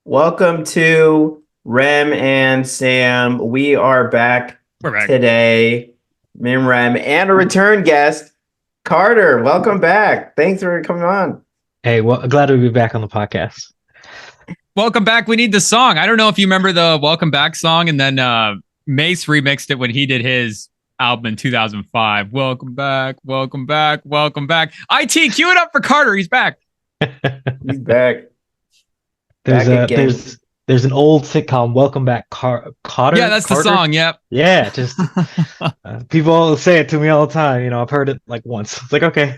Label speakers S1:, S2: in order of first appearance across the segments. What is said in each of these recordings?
S1: Welcome to Rem and Sam. We are back
S2: We're back.
S1: today. Mim Rem and a return guest, Carter. Welcome back. Thanks for coming on.
S3: Hey, well, glad to be back on the podcast.
S2: Welcome back. We need the song. I don't know if you remember the Welcome Back song, and then Mace remixed it when he did his album in 2005. Welcome back, welcome back, welcome back. IT, cue it up for Carter. He's back.
S1: He's back.
S3: There's
S1: Back again.
S3: there's an old sitcom, Welcome Back, Carter.
S2: Yeah, that's
S3: Carter?
S2: the song. Yep.
S3: Yeah, just people say it to me all the time. You know, I've heard it like once. It's like, okay,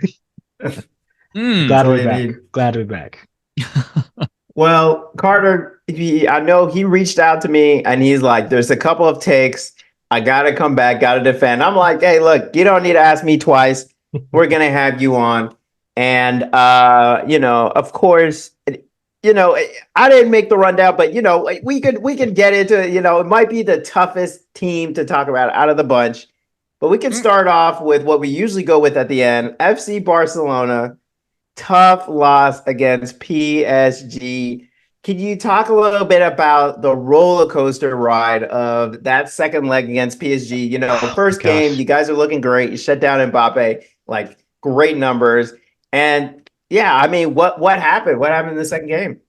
S3: glad to be back. Glad to be back.
S1: Well, Carter, I know he reached out to me and he's like, there's a couple of takes. I got to come back, got to defend. I'm like, hey, look, you don't need to ask me twice. We're going to have you on. And, of course, I didn't make the rundown, but, we could get into, it might be the toughest team to talk about out of the bunch. But we can start off with what we usually go with at the end. FC Barcelona. Tough loss against PSG. Can you talk a little bit about the roller coaster ride of that second leg against PSG? First game, you guys are looking great. You shut down Mbappe, like great numbers. And yeah, I mean, what happened? What happened in the second game?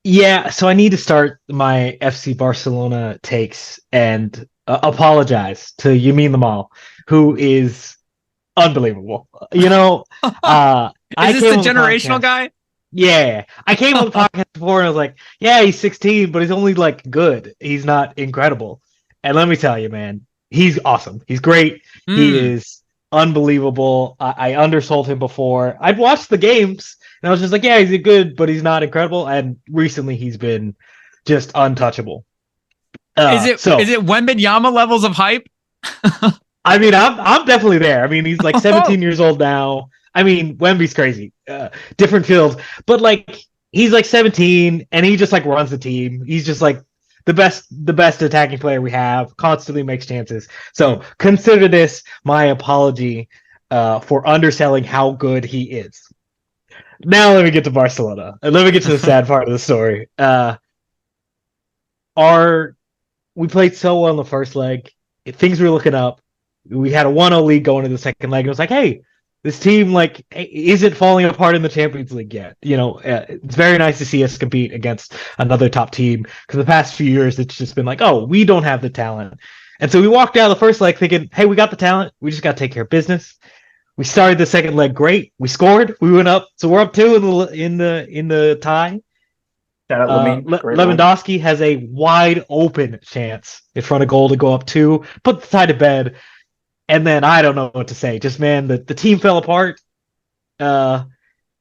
S3: Yeah, so I need to start my FC Barcelona takes and apologize to Yamal, who is unbelievable.
S2: Is this the generational guy?
S3: Yeah, I came on the podcast before and I was like, yeah, he's 16, but he's only like good. He's not incredible. And let me tell you, man, he's awesome. He's great. He is unbelievable. I undersold him before. I'd watched the games and I was just like, yeah, he's good, but he's not incredible. And recently he's been just untouchable.
S2: Is it Wembanyama levels of hype?
S3: I mean, I'm definitely there. I mean, he's like 17 years old now. I mean, Wemby's crazy. Different fields, but like he's like 17 and he just like runs the team. He's just like the best attacking player we have. Constantly makes chances. So consider this my apology for underselling how good he is. Now let me get to Barcelona and let me get to the sad part of the story. We played so well in the first leg. Things were looking up. We had a 1-0 lead going into the second leg. It was like, hey, this team like isn't falling apart in the Champions League yet. It's very nice to see us compete against another top team because the past few years it's just been like, oh, we don't have the talent. And so we walked out of the first leg thinking, hey, we got the talent. We just got to take care of business. We started the second leg great. We scored. We went up. So we're up 2 in the tie.
S1: Shout out Lamine.
S3: Lewandowski has a wide open chance in front of goal to go up 2, put the tie to bed. And then I don't know what to say. Just, man, the team fell apart. The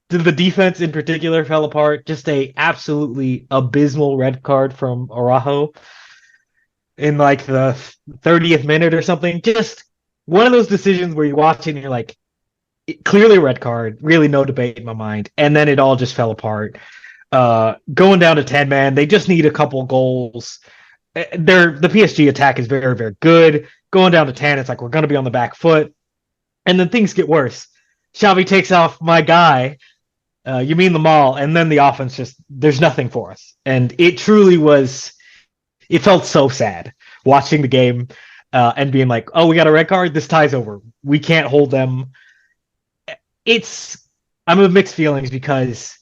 S3: defense in particular fell apart. Just a absolutely abysmal red card from Araujo in like the 30th minute or something. Just one of those decisions where you watch it and you're like, clearly a red card. Really no debate in my mind. And then it all just fell apart. Going down to 10 man, they just need a couple goals. The PSG attack is very, very good. Going down to 10, it's like we're going to be on the back foot. And then things get worse. Xavi takes off my guy, Yamal, and then the offense there's nothing for us. And it truly was, it felt so sad watching the game and being like, oh, we got a red card? This tie's over. We can't hold them. I'm of mixed feelings because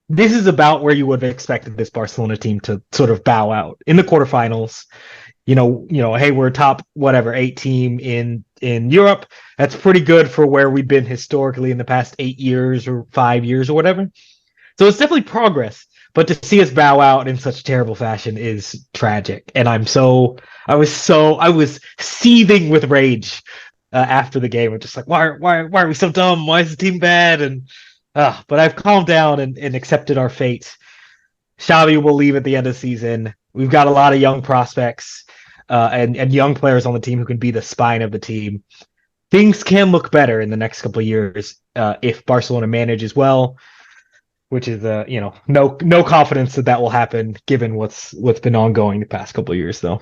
S3: this is about where you would have expected this Barcelona team to sort of bow out in the quarterfinals. Hey, we're a top 8 team in Europe. That's pretty good for where we've been historically in the past 8 years or 5 years or whatever. So it's definitely progress, but to see us bow out in such terrible fashion is tragic. And I was seething with rage after the game. I'm just like, why are we so dumb? Why is the team bad? And but I've calmed down and accepted our fate. Xavi will leave at the end of the season. We've got a lot of young prospects and young players on the team who can be the spine of the team. Things can look better in the next couple of years if Barcelona manages well, which is no confidence that will happen given what's been ongoing the past couple of years though.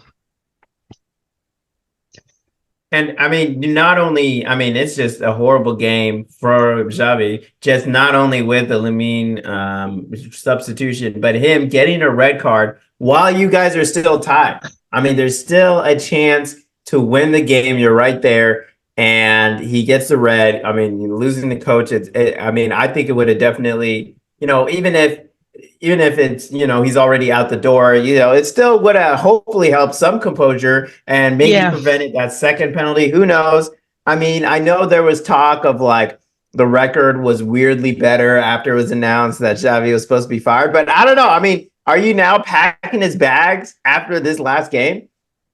S1: And I mean, not only, I mean, it's just a horrible game for Xavi, just not only with the Lamine substitution, but him getting a red card while you guys are still tied. I mean, there's still a chance to win the game. You're right there. And he gets the red. I mean, losing the coach, I mean, I think it would have definitely, even if it's, he's already out the door, it still would have hopefully helped some composure and maybe prevented that second penalty. Who knows? I mean, I know there was talk of like the record was weirdly better after it was announced that Xavi was supposed to be fired, but I don't know. I mean, are you now packing his bags after this last game?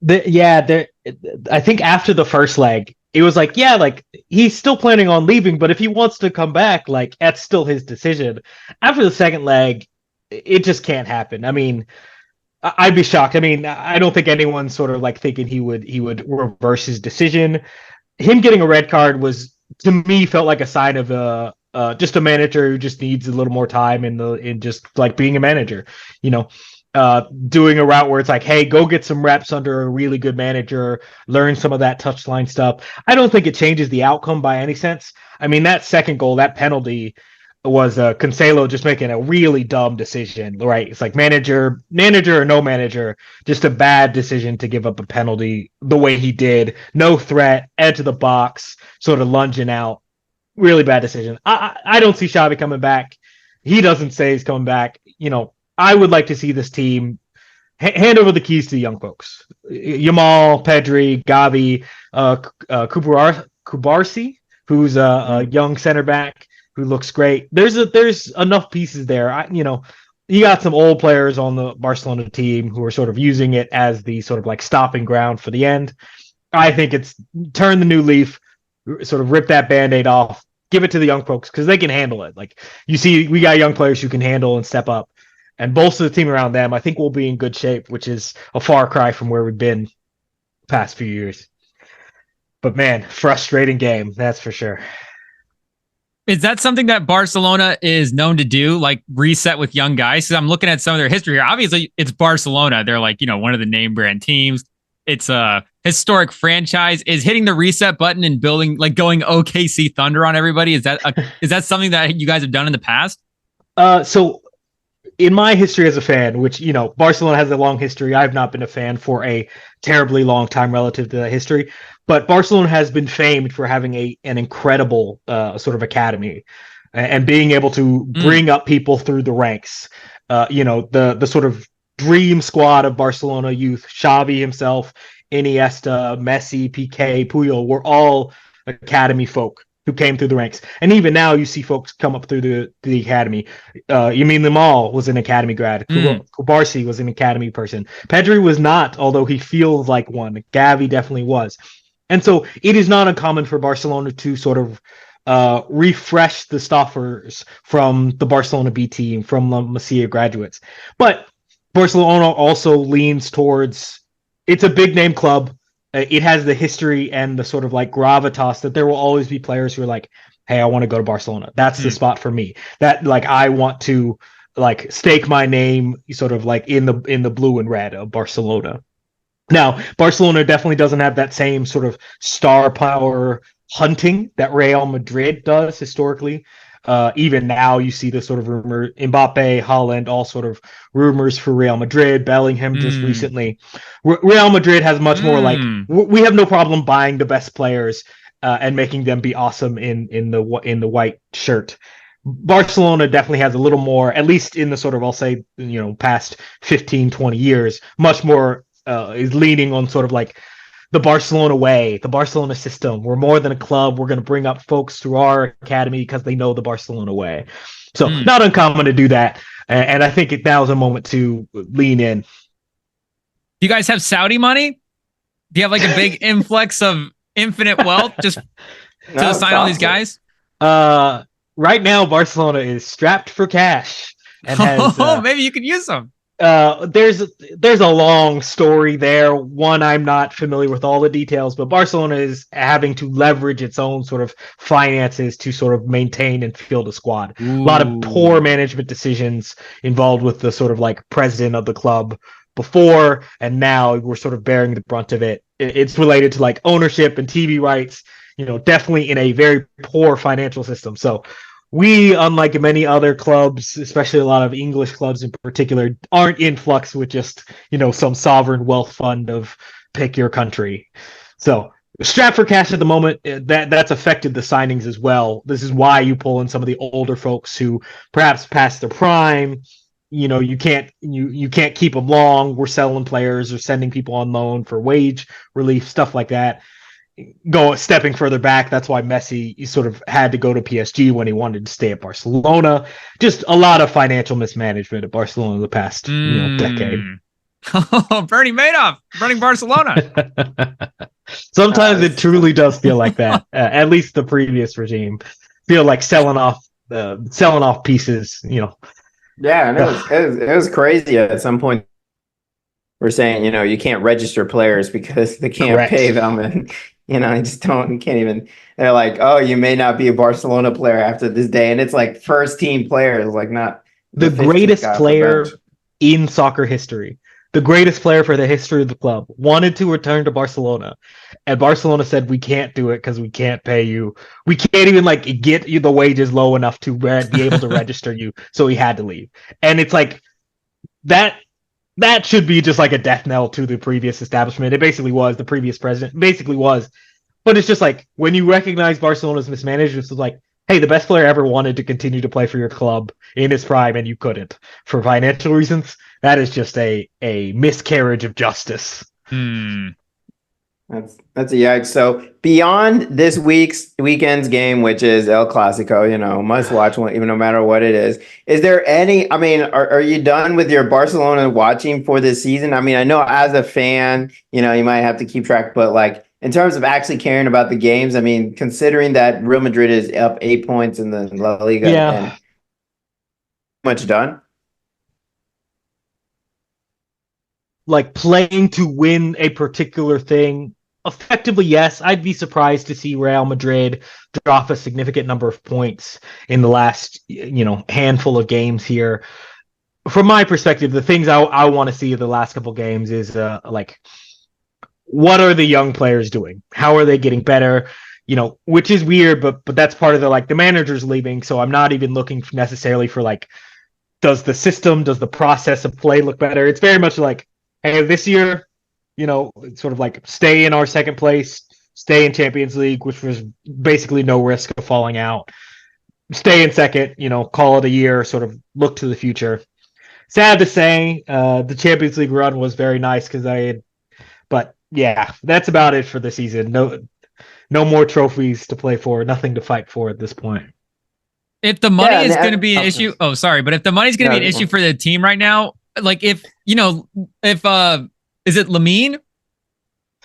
S3: I think after the first leg, it was like, yeah, like he's still planning on leaving, but if he wants to come back, like that's still his decision. After the second leg, it just can't happen. I mean, I'd be shocked. I mean, I don't think anyone's sort of like thinking he would reverse his decision. Him getting a red card was, to me, felt like a sign of just a manager who just needs a little more time in just like being a manager, doing a route where it's like, hey, go get some reps under a really good manager, learn some of that touchline stuff. I don't think it changes the outcome by any sense. I mean, that second goal, that penalty was Cancelo just making a really dumb decision, right? It's like manager or no manager, just a bad decision to give up a penalty the way he did. No threat, edge of the box, sort of lunging out. Really bad decision. I don't see Xavi coming back. He doesn't say he's coming back. I would like to see this team hand over the keys to the young folks. Yamal, Pedri, Gavi, Kubarsi, who's a young center back who looks great. There's enough pieces there. You got some old players on the Barcelona team who are sort of using it as the sort of like stopping ground for the end. I think it's turn the new leaf, sort of rip that Band-Aid off, give it to the young folks because they can handle it. Like you see, we got young players who can handle and step up and bolster the team around them. I think we'll be in good shape, which is a far cry from where we've been the past few years. But man, frustrating game, that's for sure.
S2: Is that something that Barcelona is known to do, like reset with young guys? Because I'm looking at some of their history here. Obviously, it's Barcelona. They're like, one of the name brand teams. It's a historic franchise. Is hitting the reset button and building, like going OKC Thunder on everybody? Is that something that you guys have done in the past?
S3: So in my history as a fan, which, Barcelona has a long history. I've not been a fan for a terribly long time relative to that history. But Barcelona has been famed for having an incredible sort of academy and being able to bring up people through the ranks. The sort of dream squad of Barcelona youth, Xavi himself, Iniesta, Messi, Piqué, Puyol, were all academy folk who came through the ranks. And even now you see folks come up through the academy. Yamal was an academy grad. Kubarsi was an academy person. Pedri was not, although he feels like one. Gavi definitely was. And so it is not uncommon for Barcelona to sort of refresh the staffers from the Barcelona B team, from La Masia graduates. But Barcelona also leans towards, it's a big name club. It has the history and the sort of like gravitas that there will always be players who are like, hey, I want to go to Barcelona. That's the spot for me. That like, I want to like stake my name sort of like in the blue and red of Barcelona. Now, Barcelona definitely doesn't have that same sort of star power hunting that Real Madrid does historically. Even now, you see the sort of rumor, Mbappe, Haaland, all sort of rumors for Real Madrid, Bellingham just recently. Real Madrid has much more like, we have no problem buying the best players and making them be awesome in the white shirt. Barcelona definitely has a little more, at least in the sort of, I'll say, past 15, 20 years, much more is leaning on sort of like the Barcelona way, the Barcelona system. We're more than a club. We're going to bring up folks through our academy because they know the Barcelona way. So not uncommon to do that. And I think now is a moment to lean in.
S2: Do you guys have Saudi money? Do you have like a big influx of infinite wealth just to sign all these guys?
S3: Right now, Barcelona is strapped for cash. And has,
S2: maybe you could use them.
S3: There's a long story there. One, I'm not familiar with all the details, but Barcelona is having to leverage its own sort of finances to sort of maintain and field a squad. A lot of poor management decisions involved with the sort of like president of the club before, and now we're sort of bearing the brunt of it. It's related to like ownership and TV rights, definitely in a very poor financial system. So we, unlike many other clubs, especially a lot of English clubs in particular, aren't in flux with just, some sovereign wealth fund of pick your country. So strapped for cash at the moment, that's affected the signings as well. This is why you pull in some of the older folks who perhaps past their prime. You can't keep them long. We're selling players or sending people on loan for wage relief, stuff like that. Stepping further back, that's why Messi sort of had to go to PSG when he wanted to stay at Barcelona. Just a lot of financial mismanagement at Barcelona the past decade.
S2: Bernie Madoff running Barcelona.
S3: Sometimes it truly does feel like that. At least the previous regime feel like selling off pieces.
S1: Yeah, and it was crazy at some point. We're saying, you can't register players because they can't
S3: Correct.
S1: pay them, and you can't even. They're like, oh, you may not be a Barcelona player after this day, and it's like first team players, like not
S3: the greatest player in soccer history. The greatest player for the history of the club wanted to return to Barcelona, and Barcelona said, we can't do it because we can't pay you. We can't even get you the wages low enough to be able to register you. So he had to leave. And it's like that should be just like a death knell to the previous establishment. It basically was. The previous president basically was. But it's just like when you recognize Barcelona's mismanagement, it's like, hey, the best player ever wanted to continue to play for your club in his prime, and you couldn't for financial reasons. That is just a miscarriage of justice.
S1: That's a yikes. So beyond this weekend's game, which is El Clasico, must watch one, even no matter what it is. Is there any? I mean, are you done with your Barcelona watching for this season? I mean, I know as a fan, you might have to keep track, but like in terms of actually caring about the games, I mean, considering that Real Madrid is up 8 points in the La Liga, and much done.
S3: Like playing to win a particular thing, effectively, yes. I'd be surprised to see Real Madrid drop a significant number of points in the last, handful of games here. From my perspective, the things I want to see in the last couple of games is like, what are the young players doing? How are they getting better? Which is weird, but that's part of the manager's leaving, so I'm not even looking necessarily for does the process of play look better? It's very much like, hey, this year, sort of stay in our second place, stay in Champions League, which was basically no risk of falling out. Stay in second, call it a year, sort of look to the future. Sad to say, the Champions League run was very nice but yeah, that's about it for the season. No more trophies to play for, nothing to fight for at this point.
S2: If the money is going to be an issue, but if the money is going to be an issue for the team right now, is it Lamine?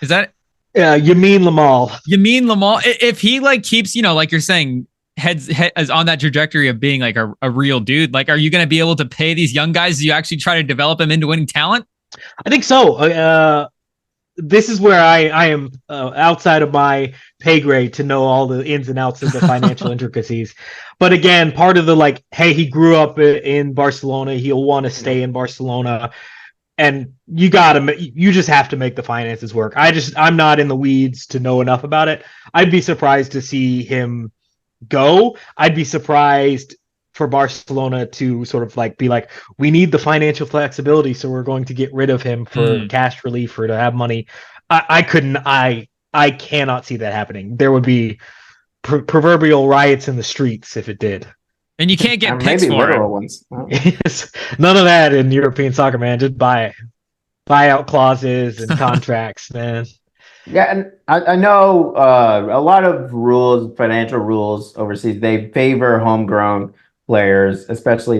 S2: Is that
S3: Yamin Lamal?
S2: Yamin Lamal. If he keeps, like you're saying, heads is on that trajectory of being a real dude, are you going to be able to pay these young guys? Do you actually try to develop them into winning talent?
S3: I think so. This is where I am outside of my pay grade to know all the ins and outs of the financial intricacies. But again, part of the hey, he grew up in Barcelona. He'll want to stay in Barcelona. And you just have to make the finances work. I'm not in the weeds to know enough about it. I'd be surprised to see him go. I'd be surprised for Barcelona to sort of be we need the financial flexibility, so we're going to get rid of him for cash relief or to have money. I cannot see that happening. There would be proverbial riots in the streets if it did.
S2: And you can't get picks for it.
S1: Ones. Oh.
S3: None of that in European soccer, man. Just buyout clauses and contracts, man.
S1: Yeah, and I know a lot of financial rules overseas, they favor homegrown players, especially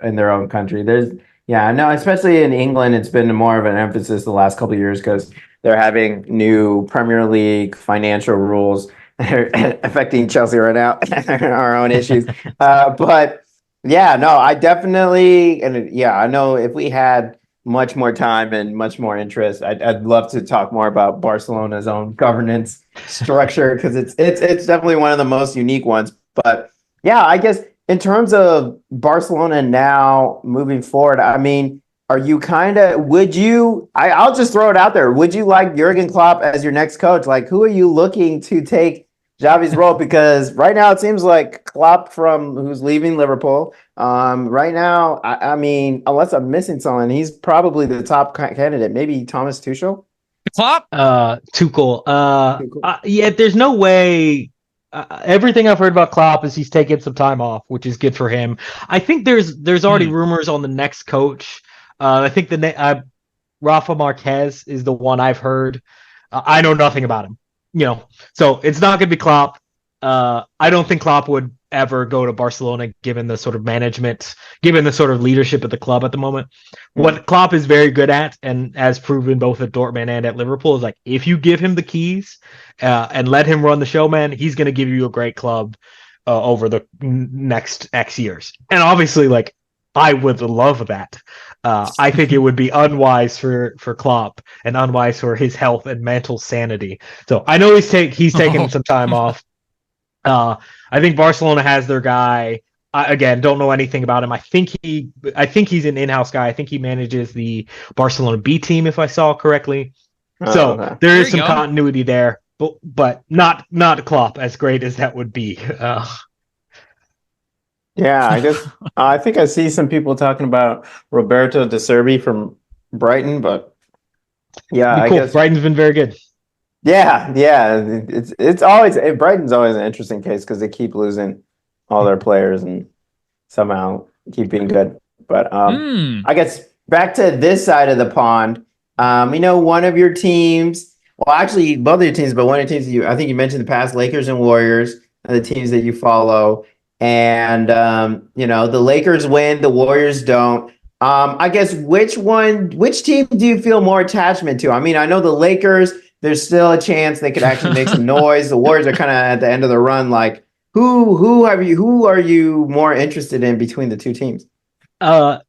S1: in their own country. I know, especially in England, it's been more of an emphasis the last couple of years because they're having new Premier League financial rules affecting Chelsea right now, our own issues. But yeah, no, I definitely, I know if we had much more time and much more interest, I'd love to talk more about Barcelona's own governance structure because it's definitely one of the most unique ones. But yeah, I guess in terms of Barcelona now moving forward, I mean, are you kind of, would you, I'll just throw it out there. Would you like Jurgen Klopp as your next coach? Like, who are you looking to take Xavi's role? Because right now it seems like Klopp who's leaving Liverpool. Right now, I mean, unless I'm missing someone, he's probably the top candidate. Maybe Thomas Tuchel.
S2: Klopp?
S3: Tuchel.
S1: Tuchel.
S3: Yeah, there's no way. Everything I've heard about Klopp is he's taking some time off, which is good for him. I think there's already rumors on the next coach. I think Rafa Marquez is the one I've heard. I know nothing about him, so it's not going to be Klopp. I don't think Klopp would ever go to Barcelona, given the sort of management, given the sort of leadership at the club at the moment. What Klopp is very good at, and as proven both at Dortmund and at Liverpool, is like if you give him the keys and let him run the show, man, he's going to give you a great club over the next X years. And obviously, like, I would love that. I think it would be unwise for Klopp and unwise for his health and mental sanity. So I know he's taking some time off. I think Barcelona has their guy. Again, don't know anything about him. I think he's an in-house guy. I think he manages the Barcelona B team, if I saw correctly. So there is some continuity there, but not Klopp, as great as that would be.
S1: Yeah, I guess I think I see some people talking about Roberto De Zerbi from Brighton, but yeah, I guess
S3: Brighton's been very good.
S1: Yeah. It's always Brighton's always an interesting case because they keep losing all their players and somehow keep being good. But I guess back to this side of the pond, one of your teams, well, actually both of your teams, but one of the teams I think you mentioned in the past, Lakers and Warriors, are the teams that you follow. And the Lakers win, the Warriors don't. I guess which team do you feel more attachment to? I mean, I know the Lakers, there's still a chance they could actually make some noise. The Warriors are kind of at the end of the run. Like, who are you more interested in between the two teams?
S3: I'm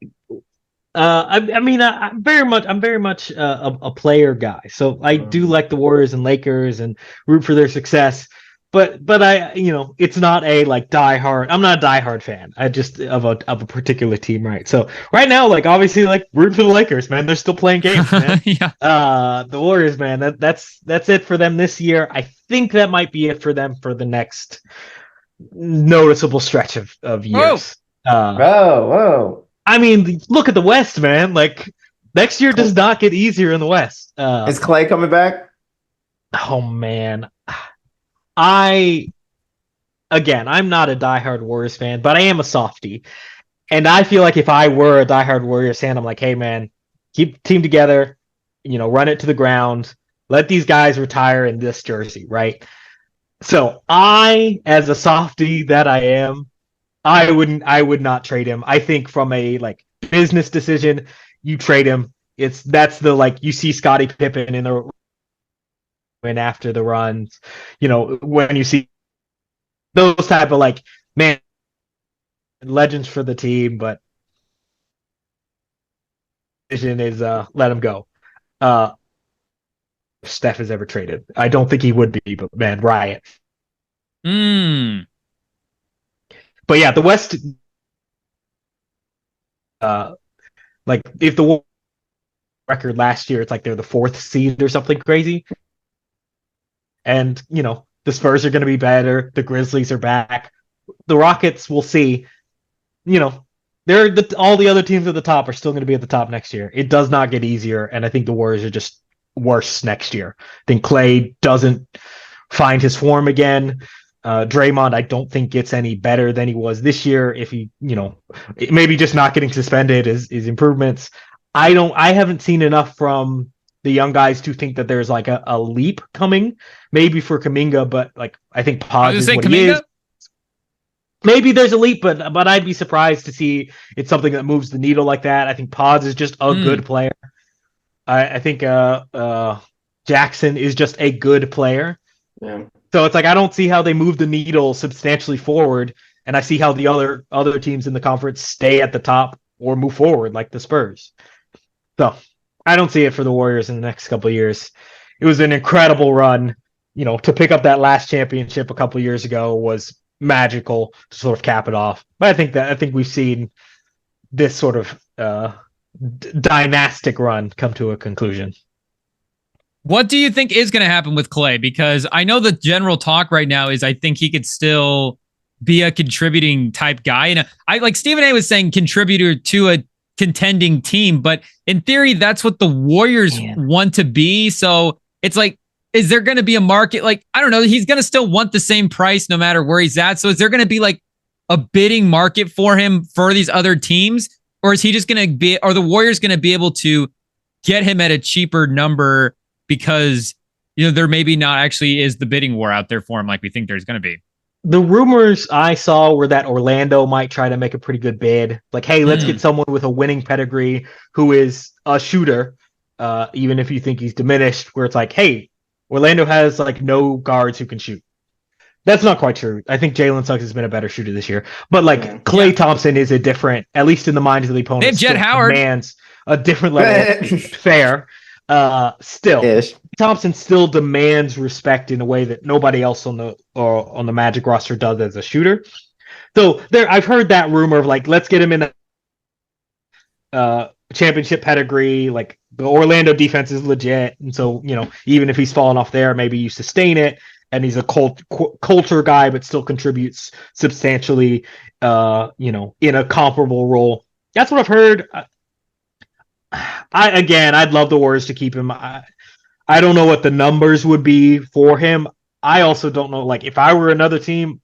S3: very much a player guy. So I do like the Warriors and Lakers and root for their success. But I, it's not a like diehard. I'm not a diehard fan. I just of a particular team, right? So right now, like obviously, like root for the Lakers, man. They're still playing games, man.
S2: Yeah.
S3: The Warriors, man. That's it for them this year. I think that might be it for them for the next noticeable stretch of years.
S1: Whoa.
S3: I mean, look at the West, man. Like next year does not get easier in the West.
S1: Is Klay coming back?
S3: Oh man. I'm not a diehard Warriors fan, but I am a softie. And I feel like if I were a diehard Warriors fan, I'm like, hey, man, keep the team together, run it to the ground, let these guys retire in this jersey, right? So I, as a softie that I am, I would not trade him. I think from a like business decision, you trade him. That's the like you see Scottie Pippen in the and after the runs, when you see those type of like man legends for the team, but vision is let him go. Steph is ever traded. I don't think he would be, but man, Riot.
S2: But
S3: yeah, the West like if the record last year, it's like they're the 4th seed or something crazy. And, the Spurs are going to be better. The Grizzlies are back. The Rockets, we'll see. All the other teams at the top are still going to be at the top next year. It does not get easier. And I think the Warriors are just worse next year. I think Klay doesn't find his form again. Draymond, I don't think gets any better than he was this year. If he, maybe just not getting suspended is improvements. I haven't seen enough from the young guys to think that there's like a leap coming, maybe for Kuminga, but like I think Pods is what he is. Maybe there's a leap, but I'd be surprised to see it's something that moves the needle like that. I think Pods is just a good player. I think Jackson is just a good player.
S1: Yeah.
S3: So it's like I don't see how they move the needle substantially forward, and I see how the other teams in the conference stay at the top or move forward, like the Spurs. So I don't see it for the Warriors in the next couple of years. It was an incredible run. To pick up that last championship a couple of years ago was magical to sort of cap it off. But I think we've seen this sort of dynastic run come to a conclusion.
S2: What do you think is going to happen with Klay? Because I know the general talk right now is I think he could still be a contributing type guy. And I like Stephen A was saying contributor to a contending team, but in theory, that's what the Warriors want to be. So it's like, is there going to be a market? Like, I don't know. He's going to still want the same price no matter where he's at. So is there going to be like a bidding market for him for these other teams? Or is he just going to be, are the Warriors going to be able to get him at a cheaper number because, there maybe not actually is the bidding war out there for him like we think there's going to be?
S3: The rumors I saw were that Orlando might try to make a pretty good bid. Like, hey, let's get someone with a winning pedigree who is a shooter, even if you think he's diminished, where it's like, hey, Orlando has like no guards who can shoot. That's not quite true. I think Jalen Suggs has been a better shooter this year. But like Klay Thompson is a different, at least in the minds of the opponent,
S2: they have Jet Howard.
S3: Demands a different level. Fair. Still, Thompson still demands respect in a way that nobody else on the Magic roster does as a shooter. So I've heard that rumor of like, let's get him in a championship pedigree. Like the Orlando defense is legit, and so even if he's fallen off there, maybe you sustain it. And he's a culture guy, but still contributes substantially, in a comparable role. That's what I've heard. I'd love the Warriors to keep him. I don't know what the numbers would be for him. I also don't know, like, if I were another team,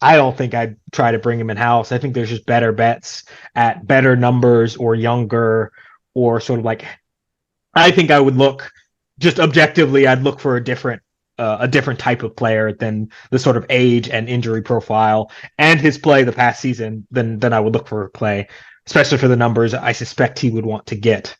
S3: I don't think I'd try to bring him in-house. I think there's just better bets at better numbers or younger or sort of like, I think I would look, just objectively, I'd look for a different type of player than the sort of age and injury profile and his play the past season than I would look for Klay, especially for the numbers I suspect he would want to get.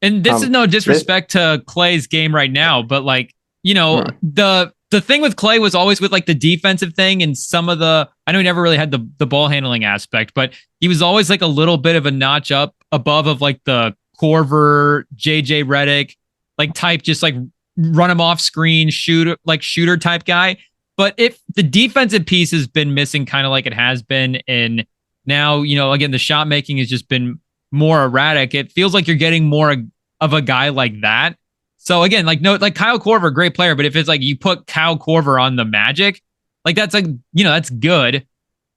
S2: And this is no disrespect to Klay's game right now, but like, the thing with Klay was always with like the defensive thing and some of I know he never really had the ball handling aspect, but he was always like a little bit of a notch up above of like the Korver, JJ Redick, like type, just like run him off screen, shooter type guy. But if the defensive piece has been missing kind of like it has been, and now, again, the shot making has just been more erratic, it feels like you're getting more of a guy like that. So again, like Kyle Korver, great player, but if it's like you put Kyle Korver on the Magic, like that's like, that's good.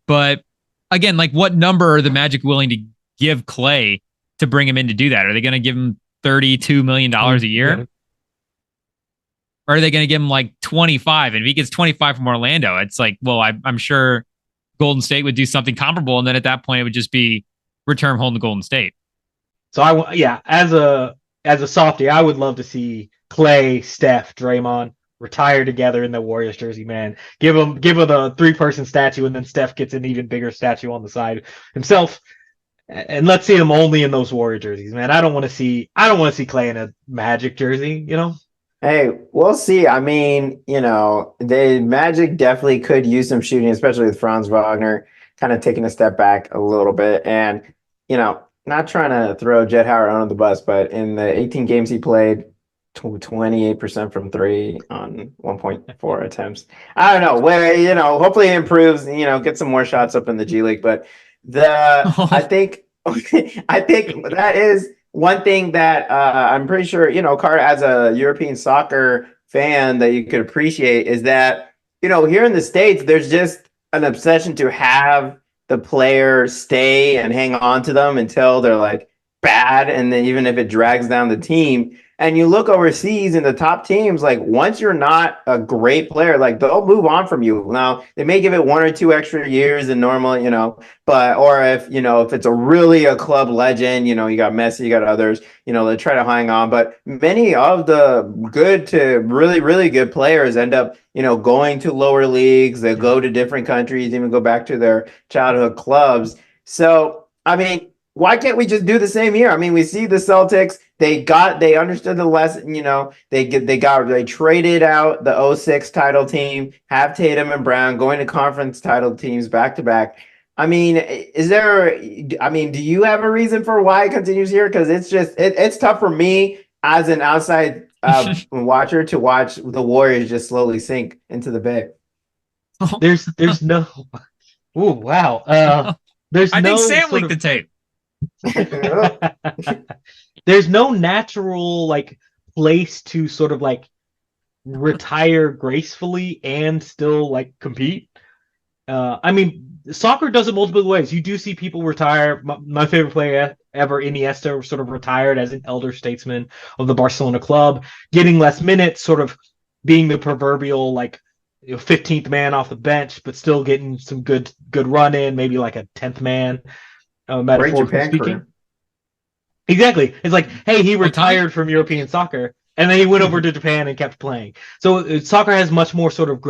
S2: But again, like what number are the Magic willing to give Klay to bring him in to do that? Are they going to give him $32 million a year? Yeah. Or are they going to give him like 25? And if he gets 25 from Orlando, it's like, well, I'm sure Golden State would do something comparable. And then at that point, it would just be return home to Golden State. So
S3: as a softie, I would love to see Klay, Steph, Draymond retire together in the Warriors jersey, man. Give him a 3-person statue, and then Steph gets an even bigger statue on the side himself. And let's see him only in those Warrior jerseys, man. I don't want to see Klay in a Magic jersey,
S1: Hey, we'll see. I mean, the Magic definitely could use some shooting, especially with Franz Wagner kind of taking a step back a little bit. And, not trying to throw Jet Howard under the bus, but in the 18 games he played, 28% from 3 on 1.4 attempts. I don't know where, hopefully it improves, get some more shots up in the G League. But I think that is one thing that I'm pretty sure, Carter, as a European soccer fan, that you could appreciate is that, here in the States, there's just an obsession to have the player stay and hang on to them until they're like bad. And then even if it drags down the team, and you look overseas in the top teams, like once you're not a great player, like they'll move on from you. Now they may give it 1 or 2 extra years than normal, but, or if it's a club legend, you got Messi, you got others, they try to hang on. But many of the good to really, really good players end up, going to lower leagues. They go to different countries, even go back to their childhood clubs. So, I mean, why can't we just do the same here? I mean, we see the Celtics, they understood the lesson, they traded out the 06 title team, have Tatum and Brown going to conference title teams back to back. I mean, do you have a reason for why it continues here? Because it's tough for me as an outside watcher to watch the Warriors just slowly sink into the bay.
S3: There's no, oh wow. I
S2: think Sam leaked the tape.
S3: There's no natural like place to sort of like retire gracefully and still like compete. I mean, soccer does it multiple ways. You do see people retire. My favorite player ever, Iniesta, sort of retired as an elder statesman of the Barcelona club, getting less minutes, sort of being the proverbial like 15th man off the bench, but still getting some good run in, maybe like a 10th man,
S1: Great
S3: metaphorically
S1: Japan
S3: speaking.
S1: career.
S3: Exactly. It's like, hey, he
S2: What time?
S3: retired from European soccer, and then he went over to Japan and kept playing. So soccer has much more sort of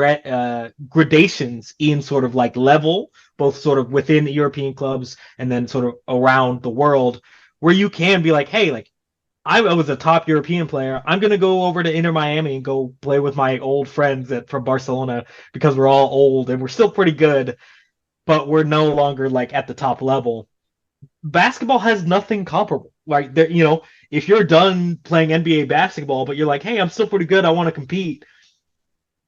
S3: gradations in sort of like level, both sort of within the European clubs and then sort of around the world, where you can be like, hey, like I was a top European player. I'm gonna go over to Inter Miami and go play with my old friends from Barcelona because we're all old and we're still pretty good, but we're no longer like at the top level. Basketball has nothing comparable. Like there, if you're done playing NBA basketball, but you're like, hey, I'm still pretty good, I want to compete.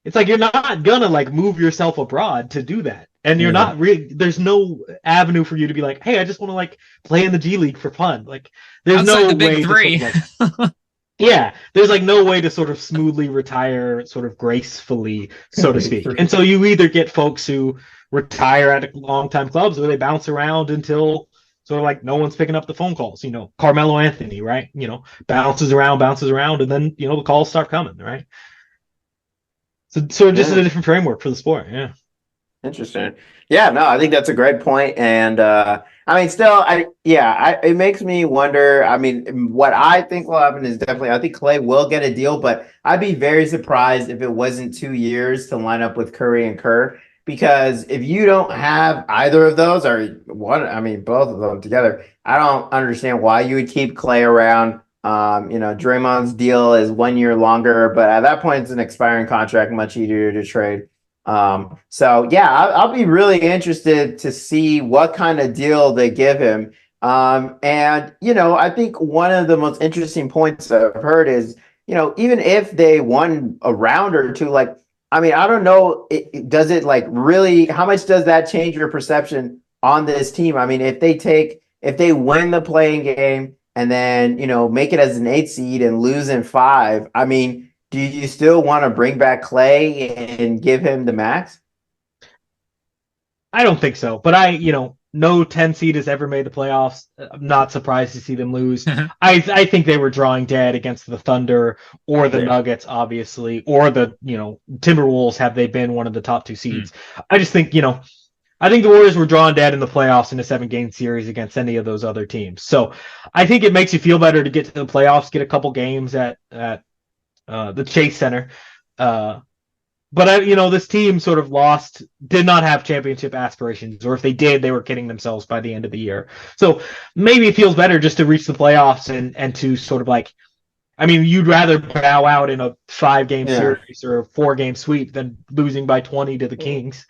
S3: It's like you're not gonna like move yourself abroad to do that, and you're not really. There's no avenue for you to be like, hey, I just want to like play in the G League for fun. Like there's
S2: Outside
S3: no
S2: the big
S3: way
S2: three.
S3: to sort of like, yeah, there's like no way to sort of smoothly retire, sort of gracefully, so to speak. And so you either get folks who retire at long time clubs, or they bounce around until sort of like no one's picking up the phone calls. Carmelo Anthony, right? Bounces around, and then the calls start coming, right? So just a different framework for the sport, yeah.
S1: Interesting. Yeah, no, I think that's a great point. And I mean, still, it makes me wonder. I mean, what I think will happen is definitely, I think Klay will get a deal, but I'd be very surprised if it wasn't 2 years to line up with Curry and Kerr. Because if you don't have either of those, or one, I mean, both of them together, I don't understand why you would keep Klay around. Draymond's deal is 1 year longer, but at that point, it's an expiring contract, much easier to trade. So yeah, I'll be really interested to see what kind of deal they give him. And I think one of the most interesting points I've heard is, even if they won a round or two, like, I mean, I don't know, does it like really, how much does that change your perception on this team? I mean, if they win the playing game and then, make it as an 8 seed and lose in 5, I mean, do you still want to bring back Klay and give him the max?
S3: I don't think so, but no 10 seed has ever made the playoffs. I'm not surprised to see them lose. I think they were drawing dead against the Thunder or the Nuggets, obviously, or the Timberwolves. Have they been one of the top 2 seeds? I just think I think the Warriors were drawn dead in the playoffs in a 7-game series against any of those other teams. So I think it makes you feel better to get to the playoffs, get a couple games at the Chase Center. But this team sort of did not have championship aspirations, or if they did, they were kidding themselves by the end of the year. So maybe it feels better just to reach the playoffs and to sort of like, I mean, you'd rather bow out in a 5-game series or a 4-game sweep than losing by 20 to the Kings.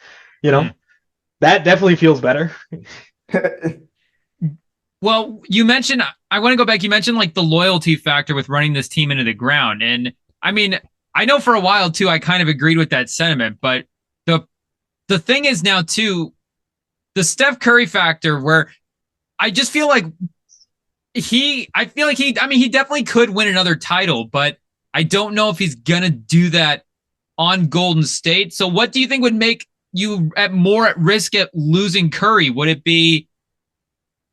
S3: That definitely feels better.
S2: Well, I want to go back. You mentioned like the loyalty factor with running this team into the ground. And I mean, I know for a while too, I kind of agreed with that sentiment, but the thing is now too, the Steph Curry factor, where I just feel like he definitely could win another title, but I don't know if he's gonna do that on Golden State. So what do you think would make you more at risk at losing Curry? Would it be,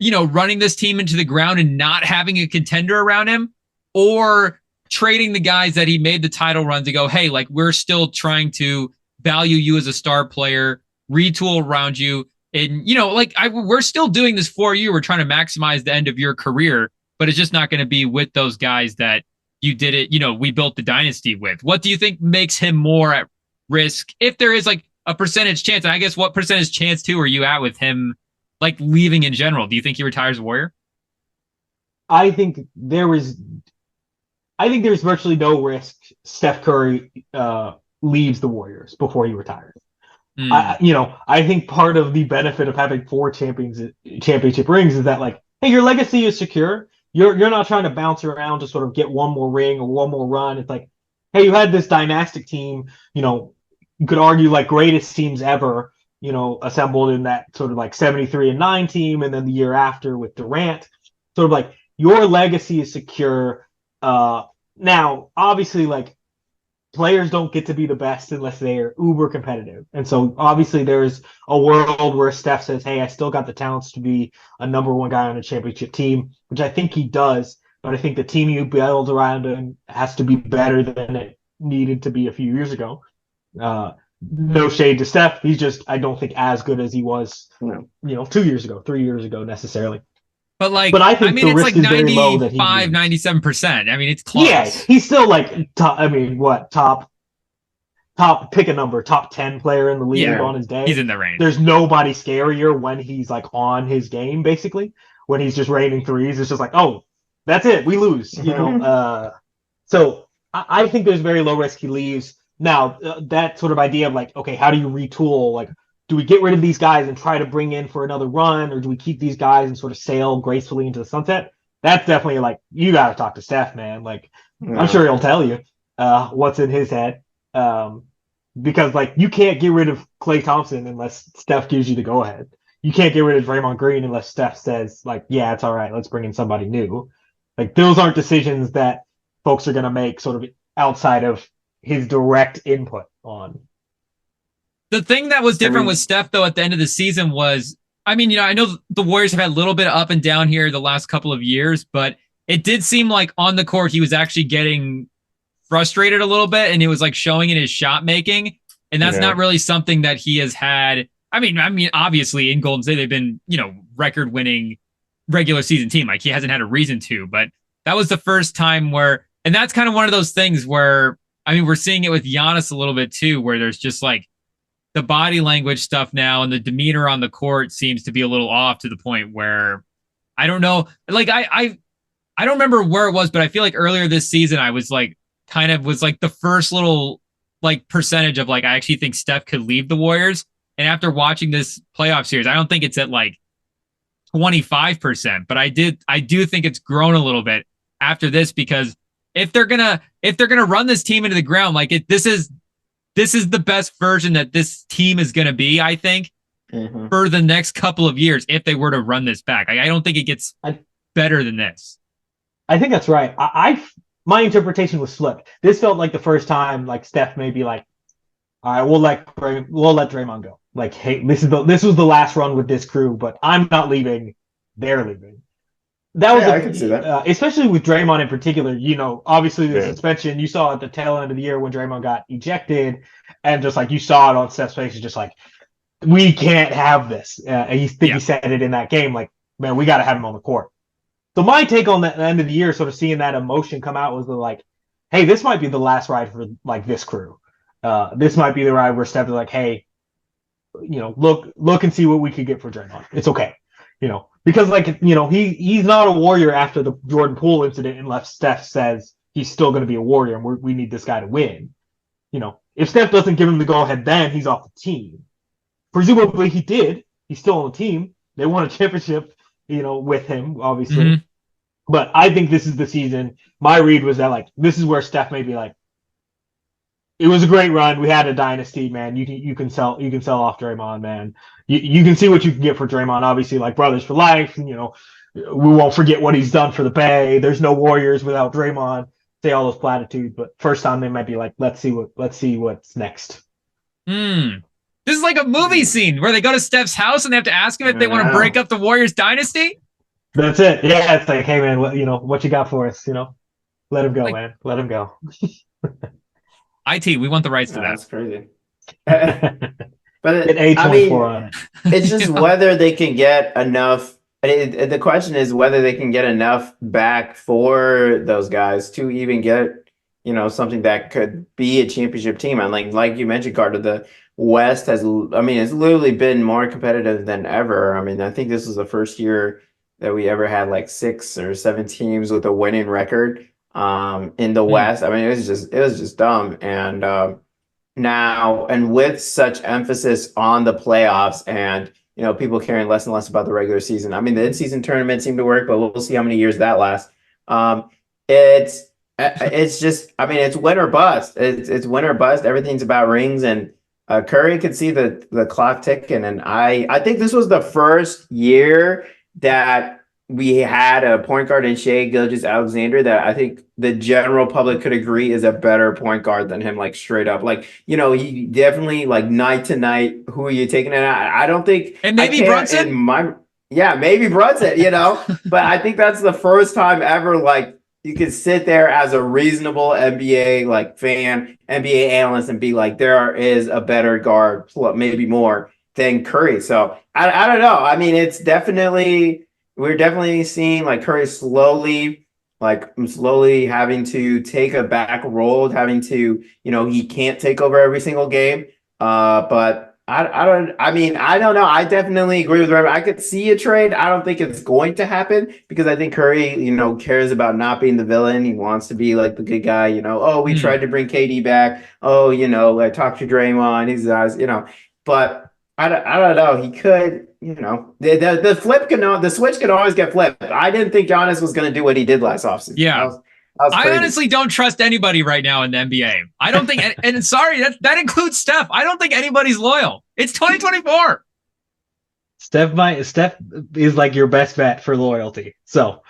S2: running this team into the ground and not having a contender around him, or trading the guys that he made the title run to go, hey, like we're still trying to value you as a star player, retool around you. And, we're still doing this for you. We're trying to maximize the end of your career, but it's just not going to be with those guys that you did it. We built the dynasty with. What do you think makes him more at risk? If there is like a percentage chance, and I guess what percentage chance too are you at with him, like leaving in general? Do you think he retires a Warrior?
S3: I think there's virtually no risk Steph Curry leaves the Warriors before he retires. I think part of the benefit of having 4 championship rings is that, like, hey, your legacy is secure. You're not trying to bounce around to sort of get one more ring or one more run. It's like, hey, you had this dynastic team, you could argue like greatest teams ever, assembled in that sort of like 73-9 team, and then the year after with Durant. Sort of like your legacy is secure. Now, obviously, like players don't get to be the best unless they are uber competitive. And so obviously there's a world where Steph says, hey, I still got the talents to be a number one guy on a championship team, which I think he does. But I think the team you build around him has to be better than it needed to be a few years ago. No shade to Steph. He's just, I don't think, as good as he was, 2 years ago, 3 years ago necessarily.
S2: But
S3: I think the risk is very low that he
S2: 97%. I mean, it's close.
S3: Yeah, he's still like top pick a number, top 10 player in the league on his day.
S2: He's in the range.
S3: There's nobody scarier when he's like on his game, basically. When he's just raining threes, it's just like, oh, that's it, we lose, So I think there's very low risk he leaves. Now, that sort of idea of like, okay, how do you retool? Like, do we get rid of these guys and try to bring in for another run, or do we keep these guys and sort of sail gracefully into the sunset? That's definitely like, you got to talk to Steph, man. Like, I'm sure he'll tell you what's in his head. Because like, you can't get rid of Klay Thompson unless Steph gives you the go ahead. You can't get rid of Draymond Green unless Steph says like, yeah, it's all right, let's bring in somebody new. Like, those aren't decisions that folks are going to make sort of outside of his direct input on.
S2: The thing that was different with Steph, though, at the end of the season was, I mean, I know the Warriors have had a little bit of up and down here the last couple of years, but it did seem like on the court he was actually getting frustrated a little bit, and it was like showing in his shot making, and that's not really something that he has had. I mean, obviously in Golden State they've been, record-winning regular season team. Like, he hasn't had a reason to, but that was the first time where, and that's kind of one of those things where, I mean, we're seeing it with Giannis a little bit too, where there's just like the body language stuff now, and the demeanor on the court seems to be a little off to the point where I don't know. Like, I don't remember where it was, but I feel like earlier this season I was like, the first little like percentage of like, I actually think Steph could leave the Warriors. And after watching this playoff series, I don't think it's at like 25%, but I do think it's grown a little bit after this, because if they're gonna run this team into the ground, like this is the best version that this team is gonna be, I think, for the next couple of years if they were to run this back. I don't think it gets better than this.
S3: I think that's right. My interpretation was flipped. This felt like the first time like Steph may be like, all right, we'll let Draymond go. Like, hey, this was the last run with this crew, but I'm not leaving. They're leaving. That was
S1: I can see that.
S3: Especially with Draymond in particular. Obviously the suspension you saw at the tail end of the year when Draymond got ejected, and just like you saw it on Steph's face, just like, we can't have this. And he said it in that game, like, man, we got to have him on the court. So my take on the end of the year, sort of seeing that emotion come out, was like, hey, this might be the last ride for like this crew. This might be the ride where Steph is like, hey, look and see what we could get for Draymond. It's okay. Because like, he's not a Warrior after the Jordan Poole incident unless Steph says he's still going to be a Warrior and we need this guy to win. If Steph doesn't give him the go ahead, then he's off the team. Presumably he did. He's still on the team. They won a championship, with him, obviously. Mm-hmm. But I think this is the season. My read was that like, this is where Steph may be like, it was a great run. We had a dynasty, man. You can sell off Draymond, man. You can see what you can get for Draymond. Obviously, like brothers for life. And, we won't forget what he's done for the Bay. There's no Warriors without Draymond. Say all those platitudes, but first time they might be like, let's see what's next.
S2: This is like a movie scene where they go to Steph's house and they have to ask him if they want to break up the Warriors dynasty.
S3: That's it. Yeah, it's like, hey man, what you got for us? Let him go, man. Let him go.
S2: IT, we want the rights to that.
S1: That's crazy. But it's just whether they can get enough. The question is whether they can get enough back for those guys to even get, something that could be a championship team. And like you mentioned, Carter, the West it's literally been more competitive than ever. I think this was the first year that we ever had like 6 or 7 teams with a winning record in the West. It was just dumb. And now, and with such emphasis on the playoffs and, people caring less and less about the regular season. The in-season tournament seemed to work, but we'll see how many years that lasts. It's just, it's win or bust. It's win or bust. Everything's about rings. And Curry could see the clock ticking, and I think this was the first year that we had a point guard in Shai Gilgeous-Alexander that I think the general public could agree is a better point guard than him, like straight up. Like, he definitely like night to night, who are you taking it at? I don't think
S2: And maybe Brunson?
S1: Yeah, maybe Brunson, but I think that's the first time ever like you could sit there as a reasonable NBA like fan, NBA analyst, and be like, there is a better guard, maybe more than Curry. So I don't know. I mean, we're definitely seeing like Curry slowly having to take a back role, having to, he can't take over every single game. But I don't know. I definitely agree with Rem. I could see a trade. I don't think it's going to happen because I think Curry, cares about not being the villain. He wants to be like the good guy, we tried to bring KD back. I talked to Draymond, he's guys, but I don't know. He could, the switch can always get flipped. I didn't think Giannis was going to do what he did last offseason.
S2: Yeah. I honestly don't trust anybody right now in the NBA. I don't think, and sorry, that includes Steph. I don't think anybody's loyal. It's 2024.
S3: Steph is like your best bet for loyalty. So